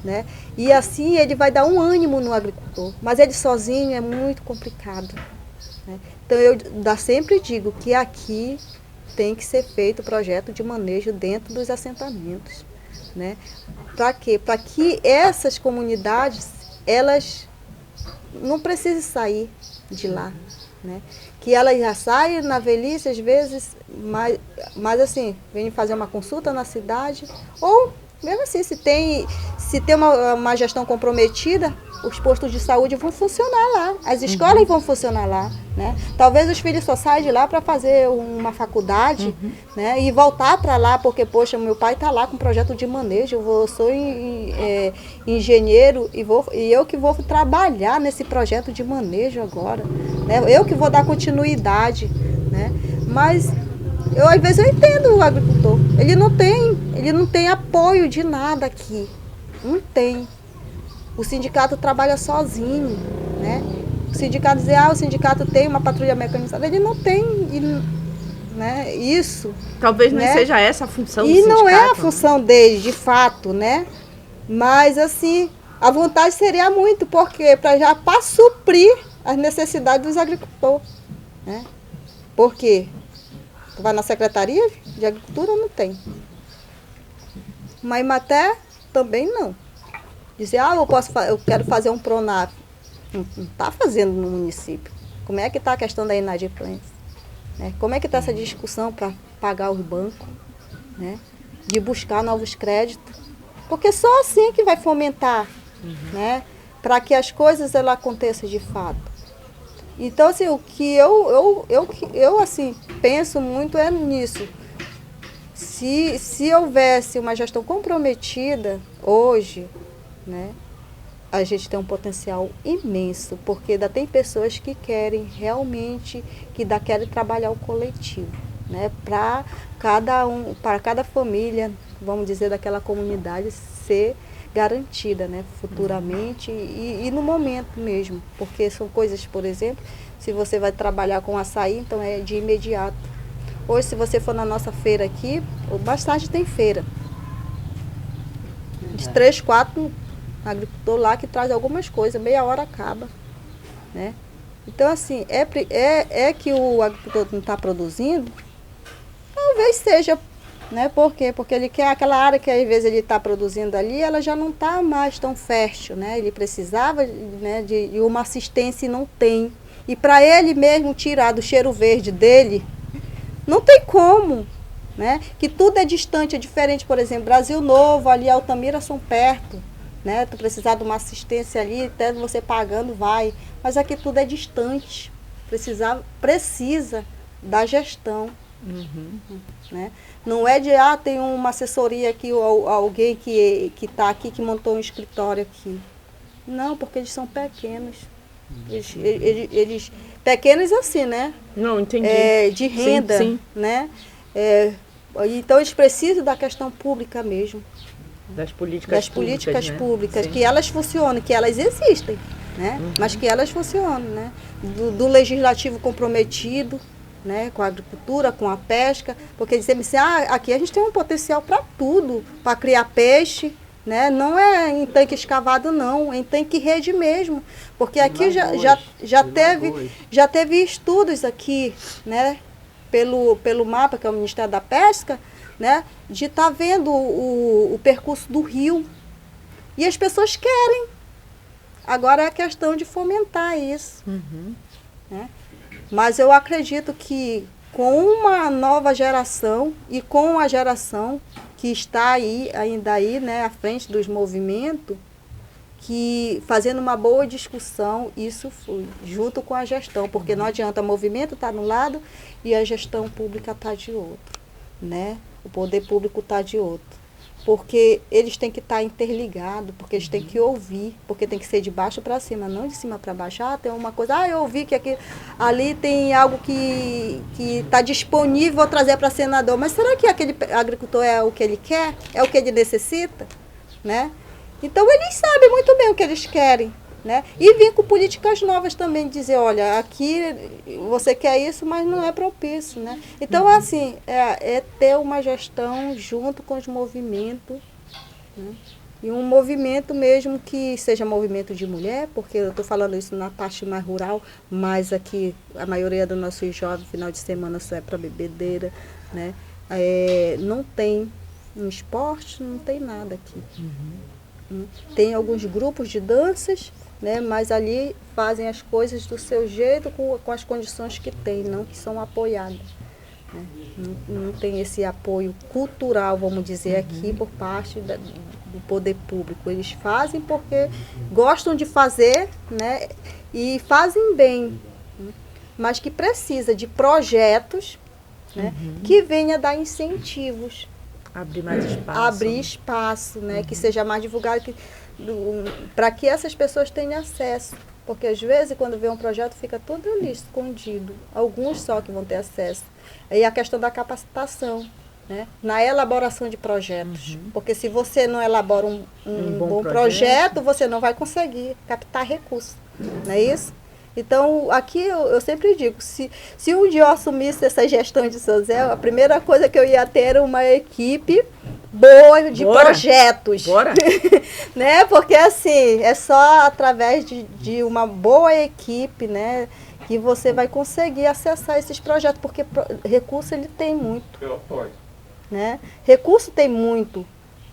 [SPEAKER 3] né? E assim ele vai dar um ânimo no agricultor, mas ele sozinho é muito complicado, né? Então eu sempre digo que aqui tem que ser feito o projeto de manejo dentro dos assentamentos, né? Para quê? Para que essas comunidades, elas não precisem sair de lá, né? Que elas já saem na velhice, às vezes, mas assim, vêm fazer uma consulta na cidade, ou mesmo assim, se tem uma gestão comprometida, os postos de saúde vão funcionar lá, as escolas vão funcionar lá, né? Talvez os filhos só saiam de lá para fazer uma faculdade, né? E voltar para lá, porque, poxa, meu pai está lá com projeto de manejo, eu sou engenheiro e eu que vou trabalhar nesse projeto de manejo agora, né? Eu que vou dar continuidade, né? Mas às vezes eu entendo o agricultor, ele não tem apoio de nada aqui, não tem. O sindicato trabalha sozinho, né? O sindicato diz, o sindicato tem uma patrulha mecanizada, ele não tem, né? Isso.
[SPEAKER 1] Talvez não,
[SPEAKER 3] né?
[SPEAKER 1] Seja essa a função do
[SPEAKER 3] e
[SPEAKER 1] sindicato. E
[SPEAKER 3] não é a função dele, de fato, né? Mas, assim, a vontade seria muito, porque para suprir as necessidades dos agricultores, né? Por quê? Tu vai na Secretaria de Agricultura, não tem. Mas Imaté também não. Dizer, eu quero fazer um PRONAF. Não está fazendo no município. Como é que está a questão da inadimplência? Né? Como é que está essa discussão para pagar os bancos? Né? De buscar novos créditos? Porque só assim que vai fomentar, né? Para que as coisas aconteçam de fato. Então, assim, o que eu assim, penso muito é nisso. Se houvesse uma gestão comprometida hoje, né, a gente tem um potencial imenso, porque ainda tem pessoas que querem realmente, querem trabalhar o coletivo, né, para cada família, vamos dizer, daquela comunidade ser garantida, né, futuramente e no momento mesmo, porque são coisas, por exemplo, se você vai trabalhar com açaí, então é de imediato. Hoje, se você for na nossa feira aqui, mais tarde tem feira. De 3, 4 agricultor lá que traz algumas coisas, meia hora acaba, né? Então, assim, é que o agricultor não está produzindo? Talvez seja, né? Por quê? Porque ele quer aquela área que às vezes ele está produzindo ali, ela já não está mais tão fértil, né? Ele precisava, né, de uma assistência e não tem. E para ele mesmo tirar do cheiro verde dele, não tem como, né? Que tudo é distante, é diferente. Por exemplo, Brasil Novo, ali Altamira são perto, né? Tu precisar de uma assistência ali, até você pagando, vai. Mas aqui tudo é distante. Precisa da gestão. Né? Não é de, tem uma assessoria aqui, ou alguém que está aqui, que montou um escritório aqui. Não, porque eles são pequenos. Eles pequenos assim, né?
[SPEAKER 1] Não, entendi.
[SPEAKER 3] De renda,
[SPEAKER 1] sim.
[SPEAKER 3] né? Então eles precisam da questão pública mesmo.
[SPEAKER 1] Das políticas
[SPEAKER 3] públicas,
[SPEAKER 1] né?
[SPEAKER 3] que elas funcionem, que elas existem, né? Mas que elas funcionem, né? Do legislativo comprometido, né? Com a agricultura, com a pesca, porque dizem assim, aqui a gente tem um potencial para tudo, para criar peixe, né? Não é em tanque escavado, não, é em tanque rede mesmo, porque aqui já teve estudos aqui, né? Pelo mapa, que é o Ministério da Pesca, né? De estar vendo o percurso do rio. E as pessoas querem. Agora é a questão de fomentar isso. Né? Mas eu acredito que com uma nova geração e com a geração que está ainda aí, né, à frente dos movimentos, que fazendo uma boa discussão, isso foi, junto com a gestão, porque não adianta, o movimento estar de um lado e a gestão pública está de outro, né? O poder público está de outro. Porque eles têm que estar interligados, porque eles têm que ouvir, porque tem que ser de baixo para cima, não de cima para baixo. Tem uma coisa, eu ouvi que aqui, ali tem algo que está disponível, vou trazer para senador. Mas será que aquele agricultor é o que ele quer? É o que ele necessita? Né? Então eles sabem muito bem o que eles querem. Né? E vir com políticas novas também, dizer, olha, aqui você quer isso, mas não é propício. Né? Então, assim, é ter uma gestão junto com os movimentos, né? E um movimento mesmo que seja movimento de mulher, porque eu estou falando isso na parte mais rural, mas aqui a maioria dos nossos jovens, final de semana, só é para bebedeira, né? Não tem um esporte, não tem nada aqui. Tem alguns grupos de danças, né, mas ali fazem as coisas do seu jeito, com as condições que tem, não que são apoiadas. Né? Não tem esse apoio cultural, vamos dizer, aqui por parte do poder público. Eles fazem porque gostam de fazer, né, e fazem bem, né, mas que precisa de projetos, né, que venha dar incentivos.
[SPEAKER 1] Abrir mais espaço.
[SPEAKER 3] Abrir espaço, né, que seja mais divulgado, para que essas pessoas tenham acesso. Porque às vezes quando vê um projeto fica todo ali escondido. Alguns só que vão ter acesso. Aí a questão da capacitação, né, na elaboração de projetos. Porque se você não elabora um bom projeto, você não vai conseguir captar recursos. Não é isso? Então, aqui eu sempre digo, se um dia eu assumisse essa gestão de São Zé, a primeira coisa que eu ia ter era uma equipe boa de projetos.
[SPEAKER 1] Bora.
[SPEAKER 3] Né? Porque assim, é só através de uma boa equipe, né, que você vai conseguir acessar esses projetos, porque recurso ele tem muito.
[SPEAKER 5] Eu apoio.
[SPEAKER 3] Né? Recurso tem muito.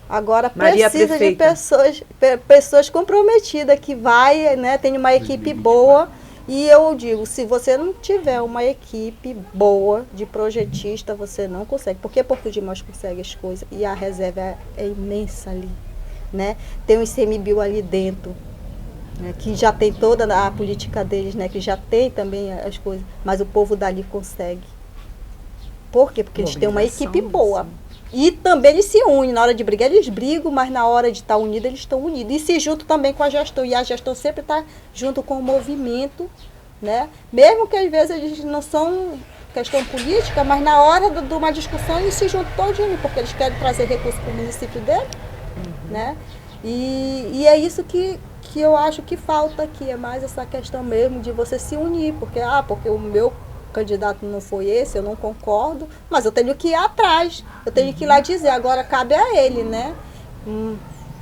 [SPEAKER 3] Agora
[SPEAKER 1] Maria
[SPEAKER 3] precisa
[SPEAKER 1] Prefeita.
[SPEAKER 3] de pessoas comprometidas, que vai, né, tem uma equipe boa. E eu digo, se você não tiver uma equipe boa de projetista, você não consegue. Porque Porto de Mós consegue as coisas e a reserva é imensa ali. Né? Tem o ICMBio ali dentro, né, que já tem toda a política deles, né, que já tem também as coisas, mas o povo dali consegue. Por quê? Porque eles têm uma equipe boa. E também eles se unem. Na hora de brigar, eles brigam, mas na hora de estar unidos, eles estão unidos. E se juntam também com a gestão. E a gestão sempre está junto com o movimento, né? Mesmo que às vezes eles não são questão política, mas na hora de uma discussão eles se juntam todinho, porque eles querem trazer recursos para o município dele, né? E é isso que eu acho que falta aqui. É mais essa questão mesmo de você se unir. Porque o meu candidato não foi esse, eu não concordo, mas eu tenho que ir atrás, eu tenho que ir lá dizer, agora cabe a ele, né?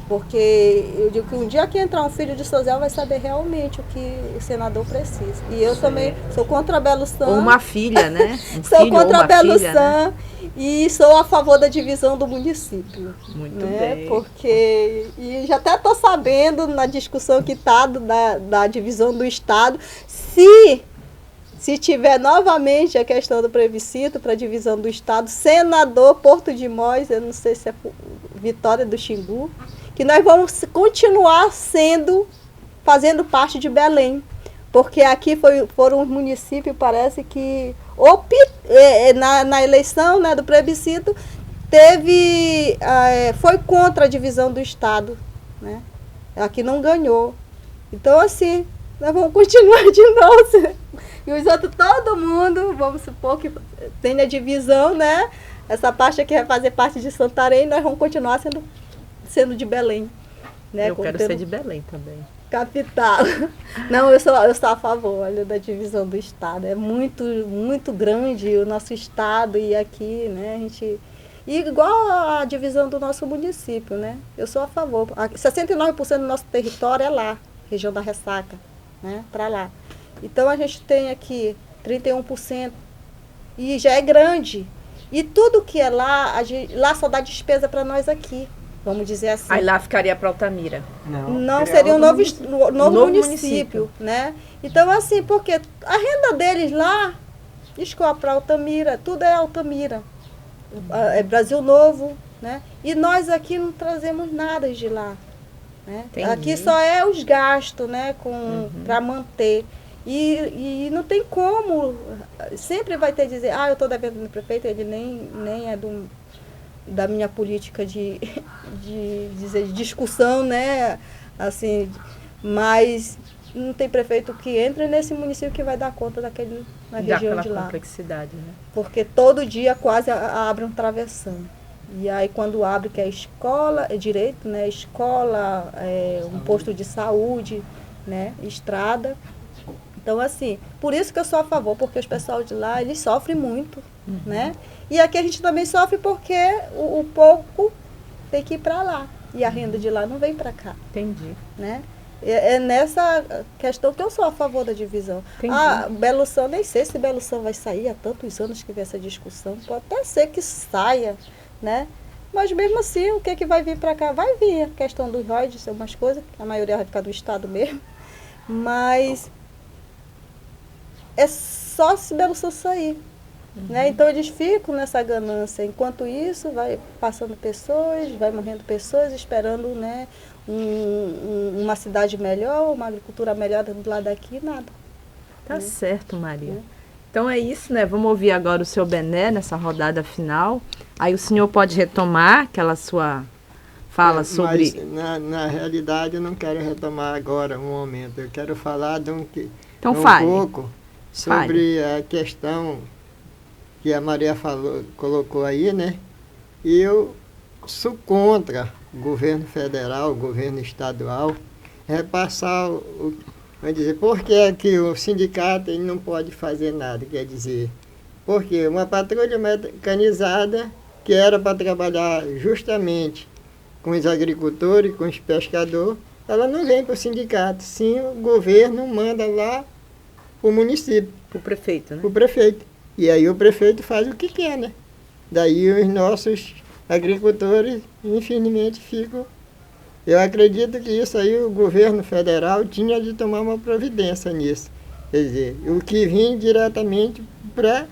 [SPEAKER 3] Porque eu digo que um dia que entrar um filho de São Zé vai saber realmente o que o senador precisa. E eu também sou contra a Belo San.
[SPEAKER 1] Ou uma filha, né?
[SPEAKER 3] Sou contra a Belo San, né? E sou a favor da divisão do município.
[SPEAKER 1] Muito
[SPEAKER 3] né?
[SPEAKER 1] bem.
[SPEAKER 3] Porque, e já até estou sabendo na discussão que está da divisão do Estado, se tiver novamente a questão do plebiscito para a divisão do Estado, senador Porto de Mós, eu não sei se é Vitória do Xingu, que nós vamos continuar fazendo parte de Belém. Porque aqui foram os municípios, parece que, na eleição, né, do plebiscito, foi contra a divisão do Estado, né? Aqui não ganhou. Então, assim, nós vamos continuar de novo. E os outros, todo mundo, vamos supor que tenha divisão, né? Essa parte aqui vai fazer parte de Santarém, nós vamos continuar sendo de Belém. Né?
[SPEAKER 1] Eu quero ser de Belém também.
[SPEAKER 3] Capital. Não, eu sou a favor, olha, da divisão do Estado. É muito, muito grande o nosso Estado e aqui, né, a gente... E igual a divisão do nosso município, né? Eu sou a favor. 69% do nosso território é lá, região da Ressaca, né? Para lá. Então a gente tem aqui 31% e já é grande. E tudo que é lá, lá só dá despesa para nós aqui, vamos dizer assim.
[SPEAKER 1] Aí lá ficaria para Altamira.
[SPEAKER 3] Não, seria um novo município, né? Então assim, porque a renda deles lá, escola para Altamira, tudo é Altamira. É Brasil Novo, né? E nós aqui não trazemos nada de lá, né? Aqui só é os gastos, né, para manter. E não tem como, sempre vai ter que dizer, eu estou devendo no prefeito, ele nem é da minha política de discussão, né? Assim, mas não tem prefeito que entre nesse município que vai dar conta na região de lá.
[SPEAKER 1] Complexidade, né?
[SPEAKER 3] Porque todo dia quase abre um travessão. E aí quando abre, que é escola, é direito, né? Escola, um posto de saúde, né? Estrada. Então, assim, por isso que eu sou a favor, porque os pessoal de lá, eles sofrem muito, né? E aqui a gente também sofre porque o pouco tem que ir para lá. E a renda de lá não vem para cá.
[SPEAKER 1] Entendi.
[SPEAKER 3] Né? É nessa questão que eu sou a favor da divisão. Belo San, nem sei se Belo San vai sair, há tantos anos que vem essa discussão. Pode até ser que saia, né? Mas mesmo assim, o que vai vir para cá? Vai vir a questão dos royalties, algumas coisas, a maioria vai ficar do Estado mesmo. Mas é só se Belo San sair. Né? Então eles ficam nessa ganância. Enquanto isso, vai passando pessoas, vai morrendo pessoas, esperando, né, uma cidade melhor, uma agricultura melhor do lado daqui, nada.
[SPEAKER 1] Tá certo, Maria. Então é isso, né? Vamos ouvir agora o seu Bené nessa rodada final. Aí o senhor pode retomar aquela sua fala sobre...
[SPEAKER 2] Mas, na realidade, eu não quero retomar agora um momento. Eu quero falar
[SPEAKER 1] então,
[SPEAKER 2] pouco sobre a questão que a Maria colocou aí, né? E eu sou contra o governo federal, o governo estadual, repassar vamos dizer, por que que o sindicato ele não pode fazer nada? Quer dizer, porque uma patrulha mecanizada que era para trabalhar justamente com os agricultores, com os pescadores, ela não vem para o sindicato, sim o governo manda lá para o município.
[SPEAKER 1] Para o prefeito, né?
[SPEAKER 2] Para o prefeito. E aí o prefeito faz o que quer, né? Daí os nossos agricultores, infelizmente, ficam... Eu acredito que isso aí o governo federal tinha de tomar uma providência nisso. Quer dizer, o que vinha diretamente para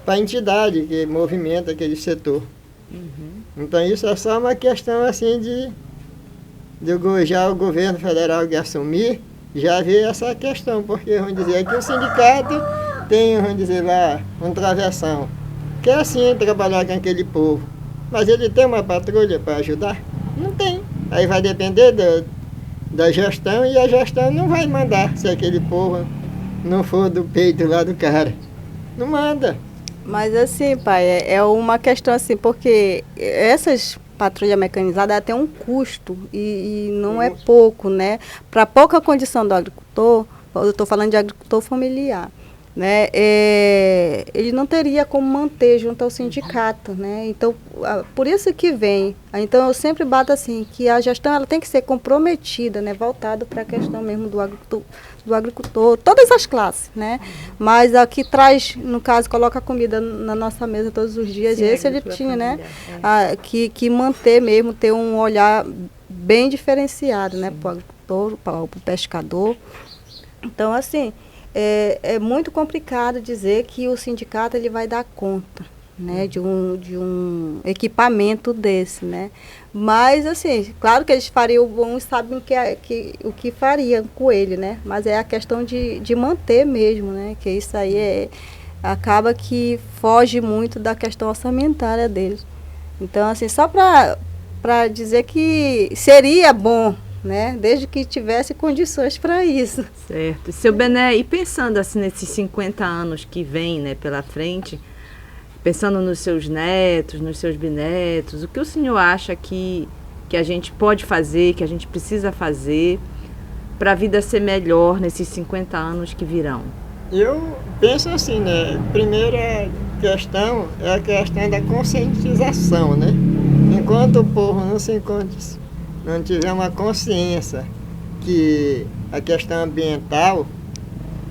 [SPEAKER 2] a entidade que movimenta aquele setor. Então isso é só uma questão assim já o governo federal que assumir, já vê essa questão, porque vamos dizer que o sindicato tem, vamos dizer lá, um travessão, que é assim trabalhar com aquele povo. Mas ele tem uma patrulha para ajudar? Não tem. Aí vai depender da gestão e a gestão não vai mandar se aquele povo não for do peito lá do cara. Não manda.
[SPEAKER 3] Mas assim, pai, é uma questão assim, porque essas patrulhas mecanizadas têm um custo e não é pouco, né? Para pouca condição do agricultor, eu estou falando de agricultor familiar, né? Ele não teria como manter junto ao sindicato, né? Então, por isso que vem. Então, eu sempre bato assim, que a gestão ela tem que ser comprometida, né? Voltada para a questão mesmo do agricultor, todas as classes, né? Mas aqui traz, no caso, coloca comida na nossa mesa todos os dias. Sim, esse ele tinha, né? Que manter mesmo, ter um olhar bem diferenciado, né? Para o agricultor, para o pescador. Então, assim... É muito complicado dizer que o sindicato ele vai dar conta, né, de um equipamento desse, né? Mas, assim, claro que eles fariam o bom e sabem o que fariam com ele, né? Mas é a questão de manter mesmo, né? Que isso aí acaba que foge muito da questão orçamentária deles. Então, assim, só para dizer que seria bom, né? Desde que tivesse condições para isso.
[SPEAKER 1] Certo. Seu Bené, e pensando assim nesses 50 anos que vem, né, pela frente, pensando nos seus netos, nos seus bisnetos, o que o senhor acha que a gente pode fazer, que a gente precisa fazer para a vida ser melhor nesses 50 anos que virão?
[SPEAKER 2] Eu penso assim, né? Primeira questão é a questão da conscientização, né? Enquanto o povo não tiver uma consciência que a questão ambiental,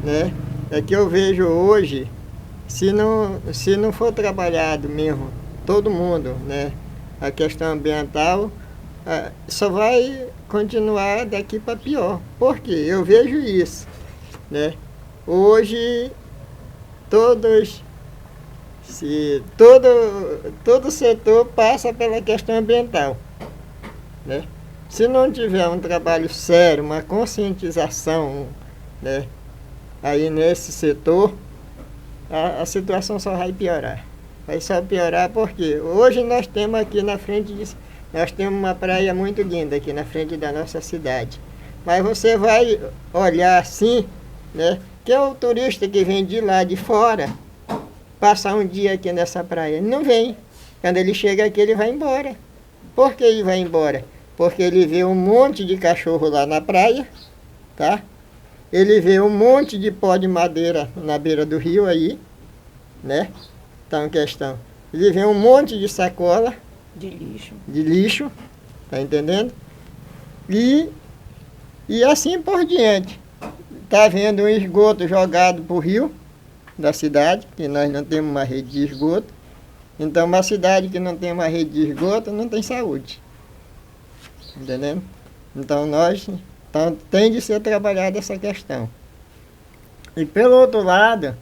[SPEAKER 2] né? É que eu vejo hoje, se não for trabalhado mesmo, todo mundo, né? A questão ambiental só vai continuar daqui para pior. Por quê? Eu vejo isso, né? Hoje, todo setor passa pela questão ambiental, né? Se não tiver um trabalho sério, uma conscientização, né, aí nesse setor, a situação só vai piorar. Vai só piorar porque hoje nós temos aqui na frente, nós temos uma praia muito linda aqui na frente da nossa cidade. Mas você vai olhar assim, né? Que é o turista que vem de lá de fora, passar um dia aqui nessa praia. Ele não vem. Quando ele chega aqui, ele vai embora. Por que ele vai embora? Porque ele vê um monte de cachorro lá na praia, tá? Ele vê um monte de pó de madeira na beira do rio aí, né? Então, questão. Ele vê um monte de sacola de lixo, tá entendendo? E assim por diante. Está vendo um esgoto jogado para o rio da cidade, que nós não temos uma rede de esgoto. Então, uma cidade que não tem uma rede de esgoto não tem saúde. Entendendo? Então, tem de ser trabalhada essa questão. E pelo outro lado,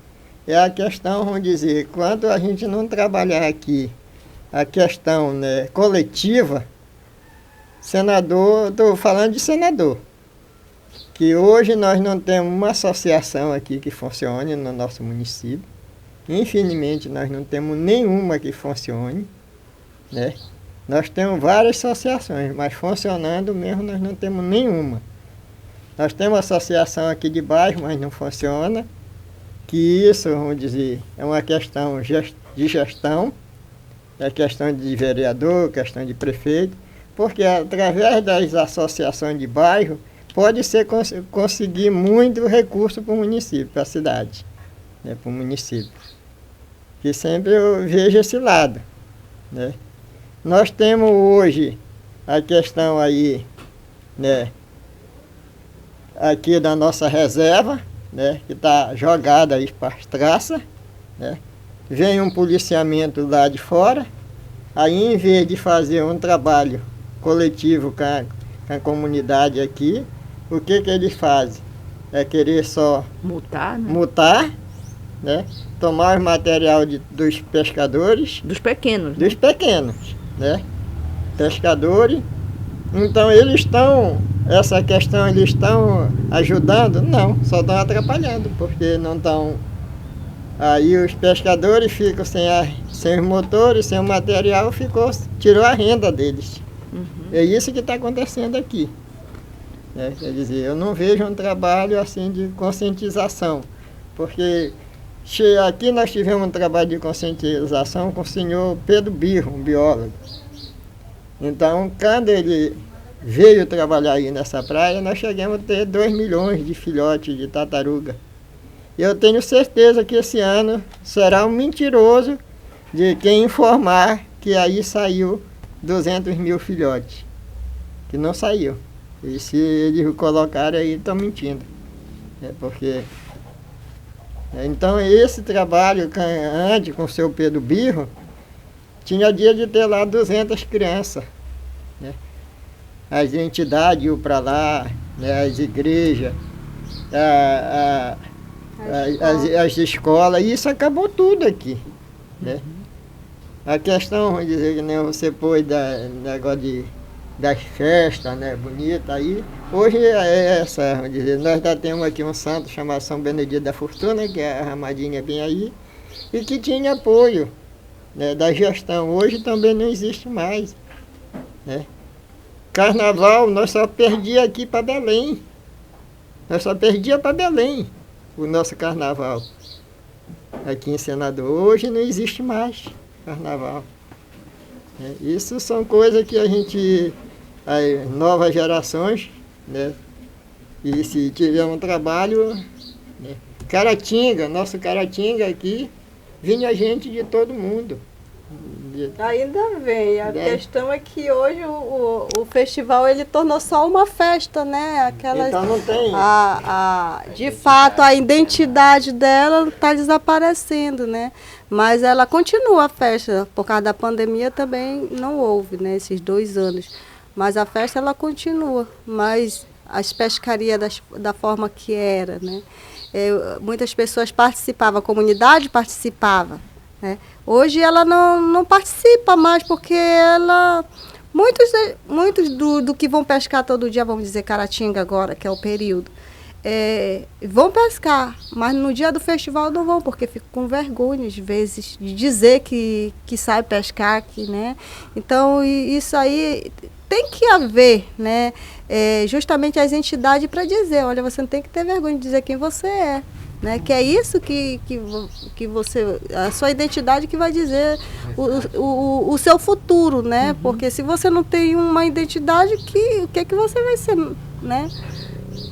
[SPEAKER 2] é a questão, vamos dizer, quando a gente não trabalhar aqui a questão, né, coletiva, senador, estou falando de senador, que hoje nós não temos uma associação aqui que funcione no nosso município. Infelizmente, nós não temos nenhuma que funcione, né? Nós temos várias associações, mas funcionando mesmo nós não temos nenhuma. Nós temos associação aqui de bairro, mas não funciona. Que isso, vamos dizer, é uma questão de gestão, é questão de vereador, questão de prefeito, porque através das associações de bairro, pode ser conseguir muito recurso para o município, para a cidade, né, para o município. E sempre eu vejo esse lado, né? Nós temos hoje a questão aí, né, aqui da nossa reserva, né, que está jogada aí para as traças, né? Vem um policiamento lá de fora, aí em vez de fazer um trabalho coletivo com a comunidade aqui, o que eles fazem? É querer só multar, né? Tomar o material dos pescadores.
[SPEAKER 1] Dos pequenos.
[SPEAKER 2] Dos pequenos, né? Pescadores. Então eles essa questão eles estão ajudando? Não, só estão atrapalhando, porque não estão. Aí os pescadores ficam sem os motores, sem o material, tirou a renda deles. Uhum. É isso que está acontecendo aqui. Quer dizer, eu não vejo um trabalho assim de conscientização, porque aqui nós tivemos um trabalho de conscientização com o senhor Pedro Birro, um biólogo. Então, quando ele veio trabalhar aí nessa praia, nós chegamos a ter 2 milhões de filhotes de tartaruga. E eu tenho certeza que esse ano será um mentiroso de quem informar que aí saiu 200 mil filhotes, que não saiu. E se eles colocarem aí, estão mentindo. Porque então esse trabalho antes com o seu Pedro Birro, tinha dia de ter lá 200 crianças, né? As entidades iam para lá, né? As igrejas, as escolas, e isso acabou tudo aqui, né? A questão, vamos dizer, que nem você pôs negócio das festas, né, bonita aí. Hoje é essa, vamos dizer, nós já temos aqui um santo chamado São Benedito da Fortuna, que é a ramadinha bem aí, e que tinha apoio, né, da gestão. Hoje também não existe mais, né. Carnaval, nós só perdíamos aqui para Belém. Nós só perdíamos para Belém o nosso carnaval. Aqui em Senador. Hoje não existe mais carnaval. Isso são coisas que a gente, as novas gerações, né? E se tiver um trabalho, né? Caratinga, nosso Caratinga aqui, vinha gente de todo mundo.
[SPEAKER 3] Ainda vem. A questão é que hoje o festival ele tornou só uma festa, né? Aquelas,
[SPEAKER 2] então não tem.
[SPEAKER 3] De fato, a identidade dela está desaparecendo, né? Mas ela continua a festa. Por causa da pandemia também não houve, né? Esses 2 anos. Mas a festa ela continua. Mas as pescarias da forma que era, né? Muitas pessoas participavam, a comunidade participava. Hoje ela não participa mais porque muitos do que vão pescar todo dia, vamos dizer Caratinga agora, que é o período, vão pescar, mas no dia do festival não vão, porque ficam com vergonha às vezes de dizer que sabe pescar aqui, né? Então isso aí tem que haver, né? Justamente as entidades para dizer, olha, você não tem que ter vergonha de dizer quem você é. Né? Que é isso que você, a sua identidade que vai dizer o seu futuro, né? Uhum. Porque se você não tem uma identidade, o que é que você vai ser, né?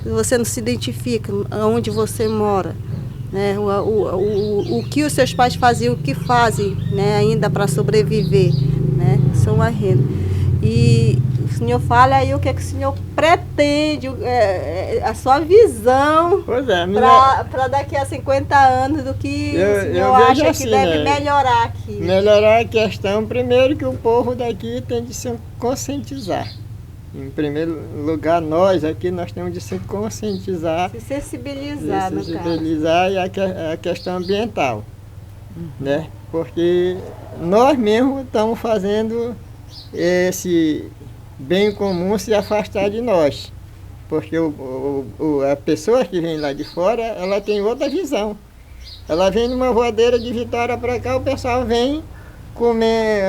[SPEAKER 3] Se você não se identifica onde você mora, né? O que os seus pais faziam, o que fazem, né? Ainda para sobreviver, né? São a renda. E o senhor fala aí o que é que o senhor pretende, a sua visão para daqui a 50 anos do que o senhor acha
[SPEAKER 2] assim,
[SPEAKER 3] que deve melhorar aqui.
[SPEAKER 2] Melhorar a questão, primeiro que o povo daqui tem de se conscientizar. Em primeiro lugar, nós temos de se conscientizar.
[SPEAKER 3] Se sensibilizar, no caso.
[SPEAKER 2] Sensibilizar e a questão ambiental, né? Porque nós mesmos estamos fazendo esse bem comum se afastar de nós, porque a pessoa que vem lá de fora, ela tem outra visão. Ela vem numa voadeira de Vitória para cá, o pessoal vem comer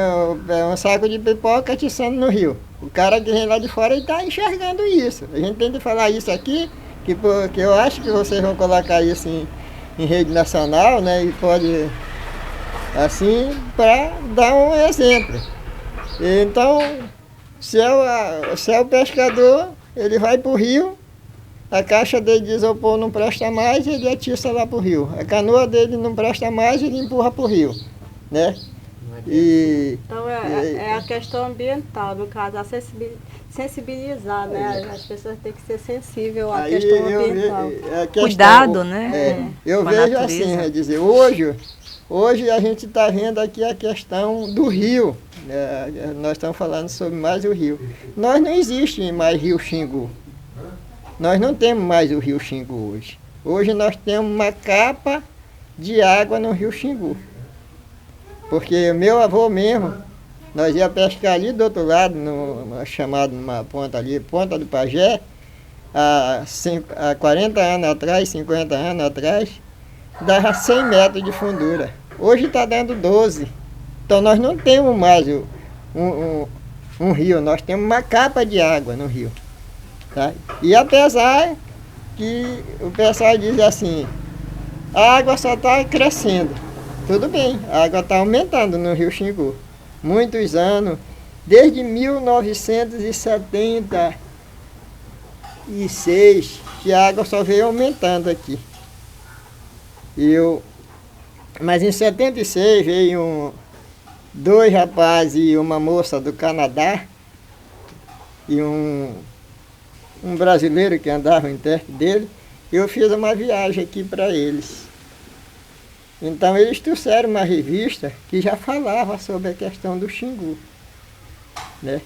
[SPEAKER 2] um saco de pipoca atiçando no rio. O cara que vem lá de fora está enxergando isso. A gente tem de falar isso aqui, que eu acho que vocês vão colocar isso em rede nacional, né? E pode, assim, para dar um exemplo. Então, se é o pescador, ele vai para o rio, a caixa dele de isopor não presta mais, ele atiça lá para o rio. A canoa dele não presta mais, ele empurra para o rio, né?
[SPEAKER 3] Então é a questão ambiental, no caso, a sensibilizar, né? As pessoas têm que ser sensíveis à questão ambiental.
[SPEAKER 1] Cuidado, né?
[SPEAKER 2] Eu vejo assim, quer dizer, hoje a gente está vendo aqui a questão do rio. Nós estamos falando sobre mais o rio. Nós não existe mais Rio Xingu. Nós não temos mais o Rio Xingu hoje. Hoje nós temos uma capa de água no Rio Xingu. Porque meu avô mesmo, nós ia pescar ali do outro lado, chamado numa ponta ali, Ponta do Pajé, há 40 anos atrás, 50 anos atrás, dava 100 metros de fundura. Hoje está dando 12. Então nós não temos mais um rio, nós temos uma capa de água no rio. Tá? E apesar que o pessoal diz assim, a água só está crescendo. Tudo bem, a água está aumentando no Rio Xingu. Muitos anos, desde 1976, que a água só veio aumentando aqui. Mas em 76 veio 2 rapazes e uma moça do Canadá e um brasileiro que andava em perto dele. Eu fiz uma viagem aqui para eles. Então eles trouxeram uma revista que já falava sobre a questão do Xingu, né?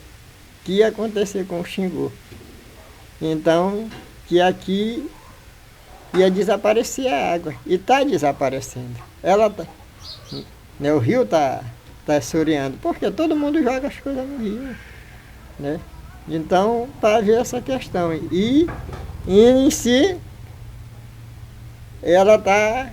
[SPEAKER 2] Que ia acontecer com o Xingu. Então, que aqui ia desaparecer a água. E está desaparecendo. O rio está está assoreando? Porque todo mundo joga as coisas no rio, né? Então, para ver essa questão. E em si, ela está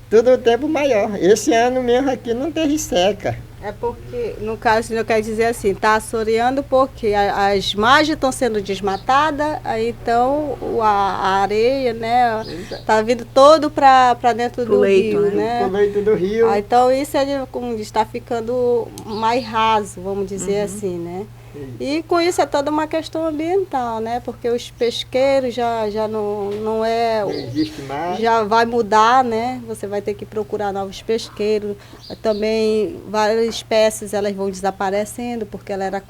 [SPEAKER 2] todo o tempo maior. Esse ano mesmo aqui não teve seca.
[SPEAKER 3] É porque, no caso, eu quero dizer assim, está assoreando porque as margens estão sendo desmatadas, aí então a areia, né, está vindo todo para dentro do
[SPEAKER 1] leito,
[SPEAKER 3] rio, né?
[SPEAKER 2] Pro leito do rio.
[SPEAKER 3] Ah, então isso como está ficando mais raso, vamos dizer assim, né? E com isso é toda uma questão ambiental, né? Porque os pesqueiros já não é...
[SPEAKER 2] Não existe mais.
[SPEAKER 3] Já vai mudar, né? Você vai ter que procurar novos pesqueiros. Também várias espécies elas vão desaparecendo, porque ela era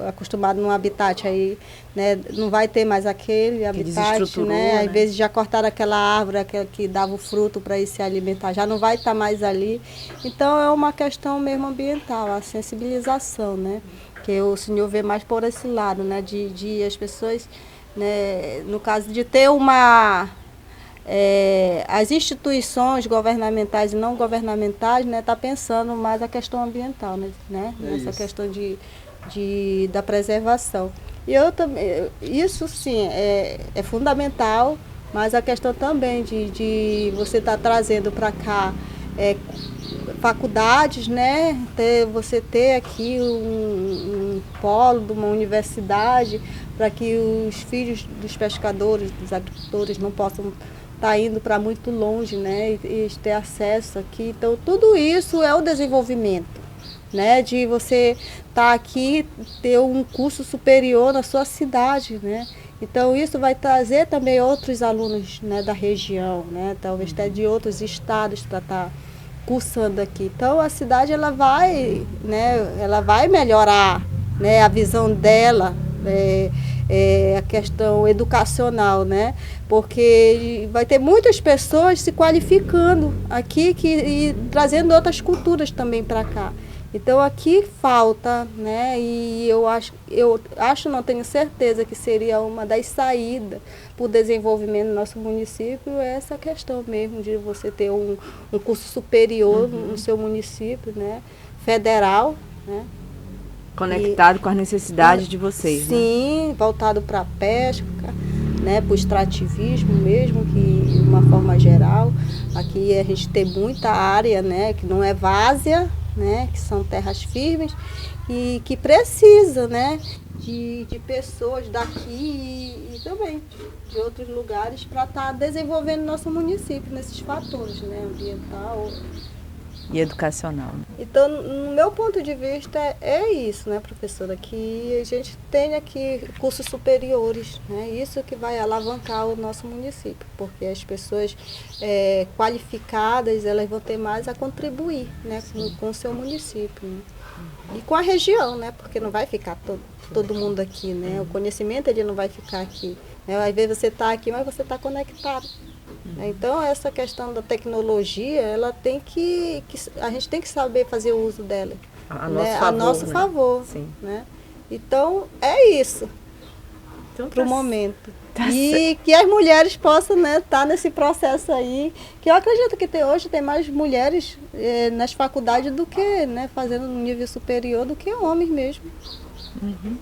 [SPEAKER 3] acostumada num habitat aí, né? Não vai ter mais aquele habitat, né? Às vezes já cortaram aquela árvore que dava o fruto para ir se alimentar, já não vai estar mais ali. Então é uma questão mesmo ambiental, a sensibilização, né? Que o senhor vê mais por esse lado, né? De as pessoas, né? No caso de ter as instituições governamentais e não governamentais, né? Tá pensando mais a questão ambiental, né? Nessa questão da preservação. E eu também, isso sim é fundamental, mas a questão também de você estar trazendo para cá faculdades, né? Você ter aqui um polo de uma universidade para que os filhos dos pescadores, dos agricultores não possam estar indo para muito longe, né? E ter acesso aqui. Então, tudo isso é o desenvolvimento, né? De você estar aqui, ter um curso superior na sua cidade, né? Então, isso vai trazer também outros alunos, né, da região, né? Talvez até de outros estados para estar cursando aqui. Então a cidade ela vai melhorar, né, a visão dela, a questão educacional, né, porque vai ter muitas pessoas se qualificando aqui e trazendo outras culturas também para cá. Então aqui falta, né, e eu acho, não tenho certeza que seria uma das saídas para o desenvolvimento do nosso município, essa questão mesmo de você ter um curso superior no seu município, né, federal, né.
[SPEAKER 1] Conectado com as necessidades de vocês,
[SPEAKER 3] sim, né? Voltado para a pesca, né, para o extrativismo mesmo, que de uma forma geral. Aqui a gente tem muita área, né, que não é várzea, né, que são terras firmes e que precisa, né, de pessoas daqui e também de outros lugares para estar desenvolvendo nosso município nesses fatores, né, ambiental
[SPEAKER 1] e educacional.
[SPEAKER 3] Então, no meu ponto de vista, é isso, né, professora, que a gente tem aqui cursos superiores, né, isso que vai alavancar o nosso município, porque as pessoas qualificadas, elas vão ter mais a contribuir, né, com o seu município, né, e com a região, né, porque não vai ficar todo mundo aqui, né, o conhecimento ele não vai ficar aqui, né, às vezes você está aqui, mas você está conectado. Então, essa questão da tecnologia, ela tem a gente tem que saber fazer o uso dela. A nosso favor.
[SPEAKER 1] Sim.
[SPEAKER 3] Né? Então, é isso
[SPEAKER 1] então,
[SPEAKER 3] para o momento. E que as mulheres possam, né, estar nesse processo aí, que eu acredito que hoje tem mais mulheres nas faculdades do que, né, fazendo no nível superior do que homens mesmo.
[SPEAKER 1] Uhum.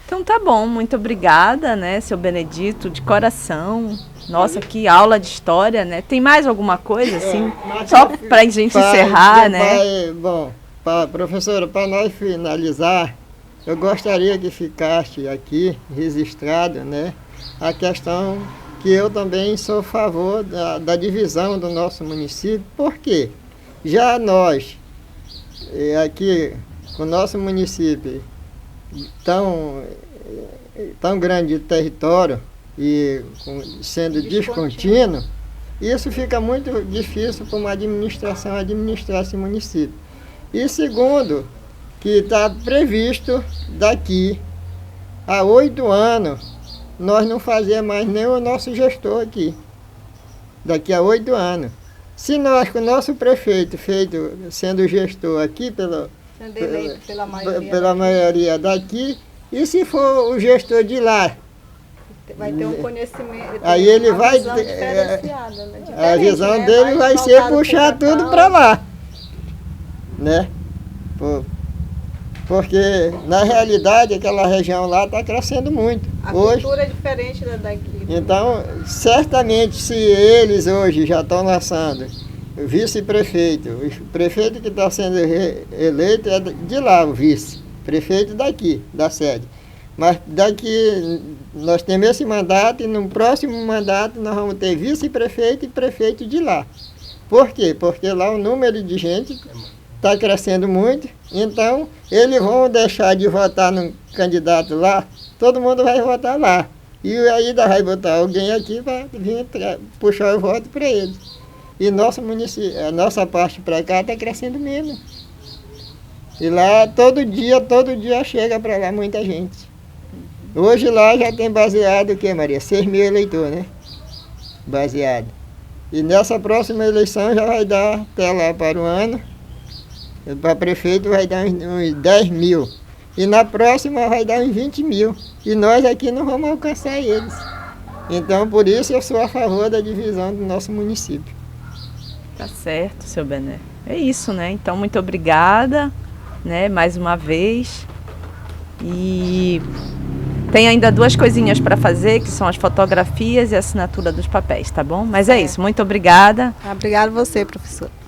[SPEAKER 1] Então tá bom, muito obrigada, né, seu Benedito, de coração. Nossa, que aula de história, né? Tem mais alguma coisa, assim? Só para a gente encerrar, né?
[SPEAKER 2] Bom, professora, para nós finalizar, eu gostaria que ficasse aqui registrado, né, a questão que eu também sou a favor da divisão do nosso município. Por quê? Já nós, aqui, com o nosso município tão grande de território e sendo descontínuo, isso fica muito difícil para uma administração administrar esse município. E segundo, que está previsto daqui a 8 anos, nós não fazemos mais nem o nosso gestor aqui. Daqui a 8 anos. Se nós, com o nosso prefeito sendo gestor aqui
[SPEAKER 3] sendo eleito
[SPEAKER 2] pela maioria daqui, e se for o gestor de lá?
[SPEAKER 3] Vai ter um conhecimento.
[SPEAKER 2] Aí ele vai. A visão dele vai ser puxar tudo para lá. Né? Porque, na realidade, aquela região lá está crescendo muito.
[SPEAKER 3] A
[SPEAKER 2] Hoje,
[SPEAKER 3] cultura é diferente da daqui.
[SPEAKER 2] então, certamente, se eles hoje já estão lançando o vice-prefeito, o prefeito que está sendo eleito é de lá, o vice-prefeito daqui, da sede. Mas daqui nós temos esse mandato e no próximo mandato nós vamos ter vice-prefeito e prefeito de lá. Por quê? Porque lá o número de gente está crescendo muito, então eles vão deixar de votar num candidato lá, todo mundo vai votar lá. E ainda vai botar alguém aqui para vir puxar o voto para eles. E nosso município, a nossa parte para cá está crescendo menos. E lá todo dia chega para lá muita gente. Hoje lá já tem baseado o quê, Maria? 6 mil eleitores, né? Baseado. E nessa próxima eleição já vai dar até lá para o ano. Para prefeito vai dar uns 10 mil. E na próxima vai dar uns 20 mil. E nós aqui não vamos alcançar eles. Então, por isso eu sou a favor da divisão do nosso município.
[SPEAKER 1] Tá certo, seu Bené. É isso, né? Então, muito obrigada, né? Mais uma vez. E tem ainda 2 coisinhas para fazer, que são as fotografias e a assinatura dos papéis, tá bom? Mas é isso. Muito obrigada.
[SPEAKER 3] Obrigada a você, professora.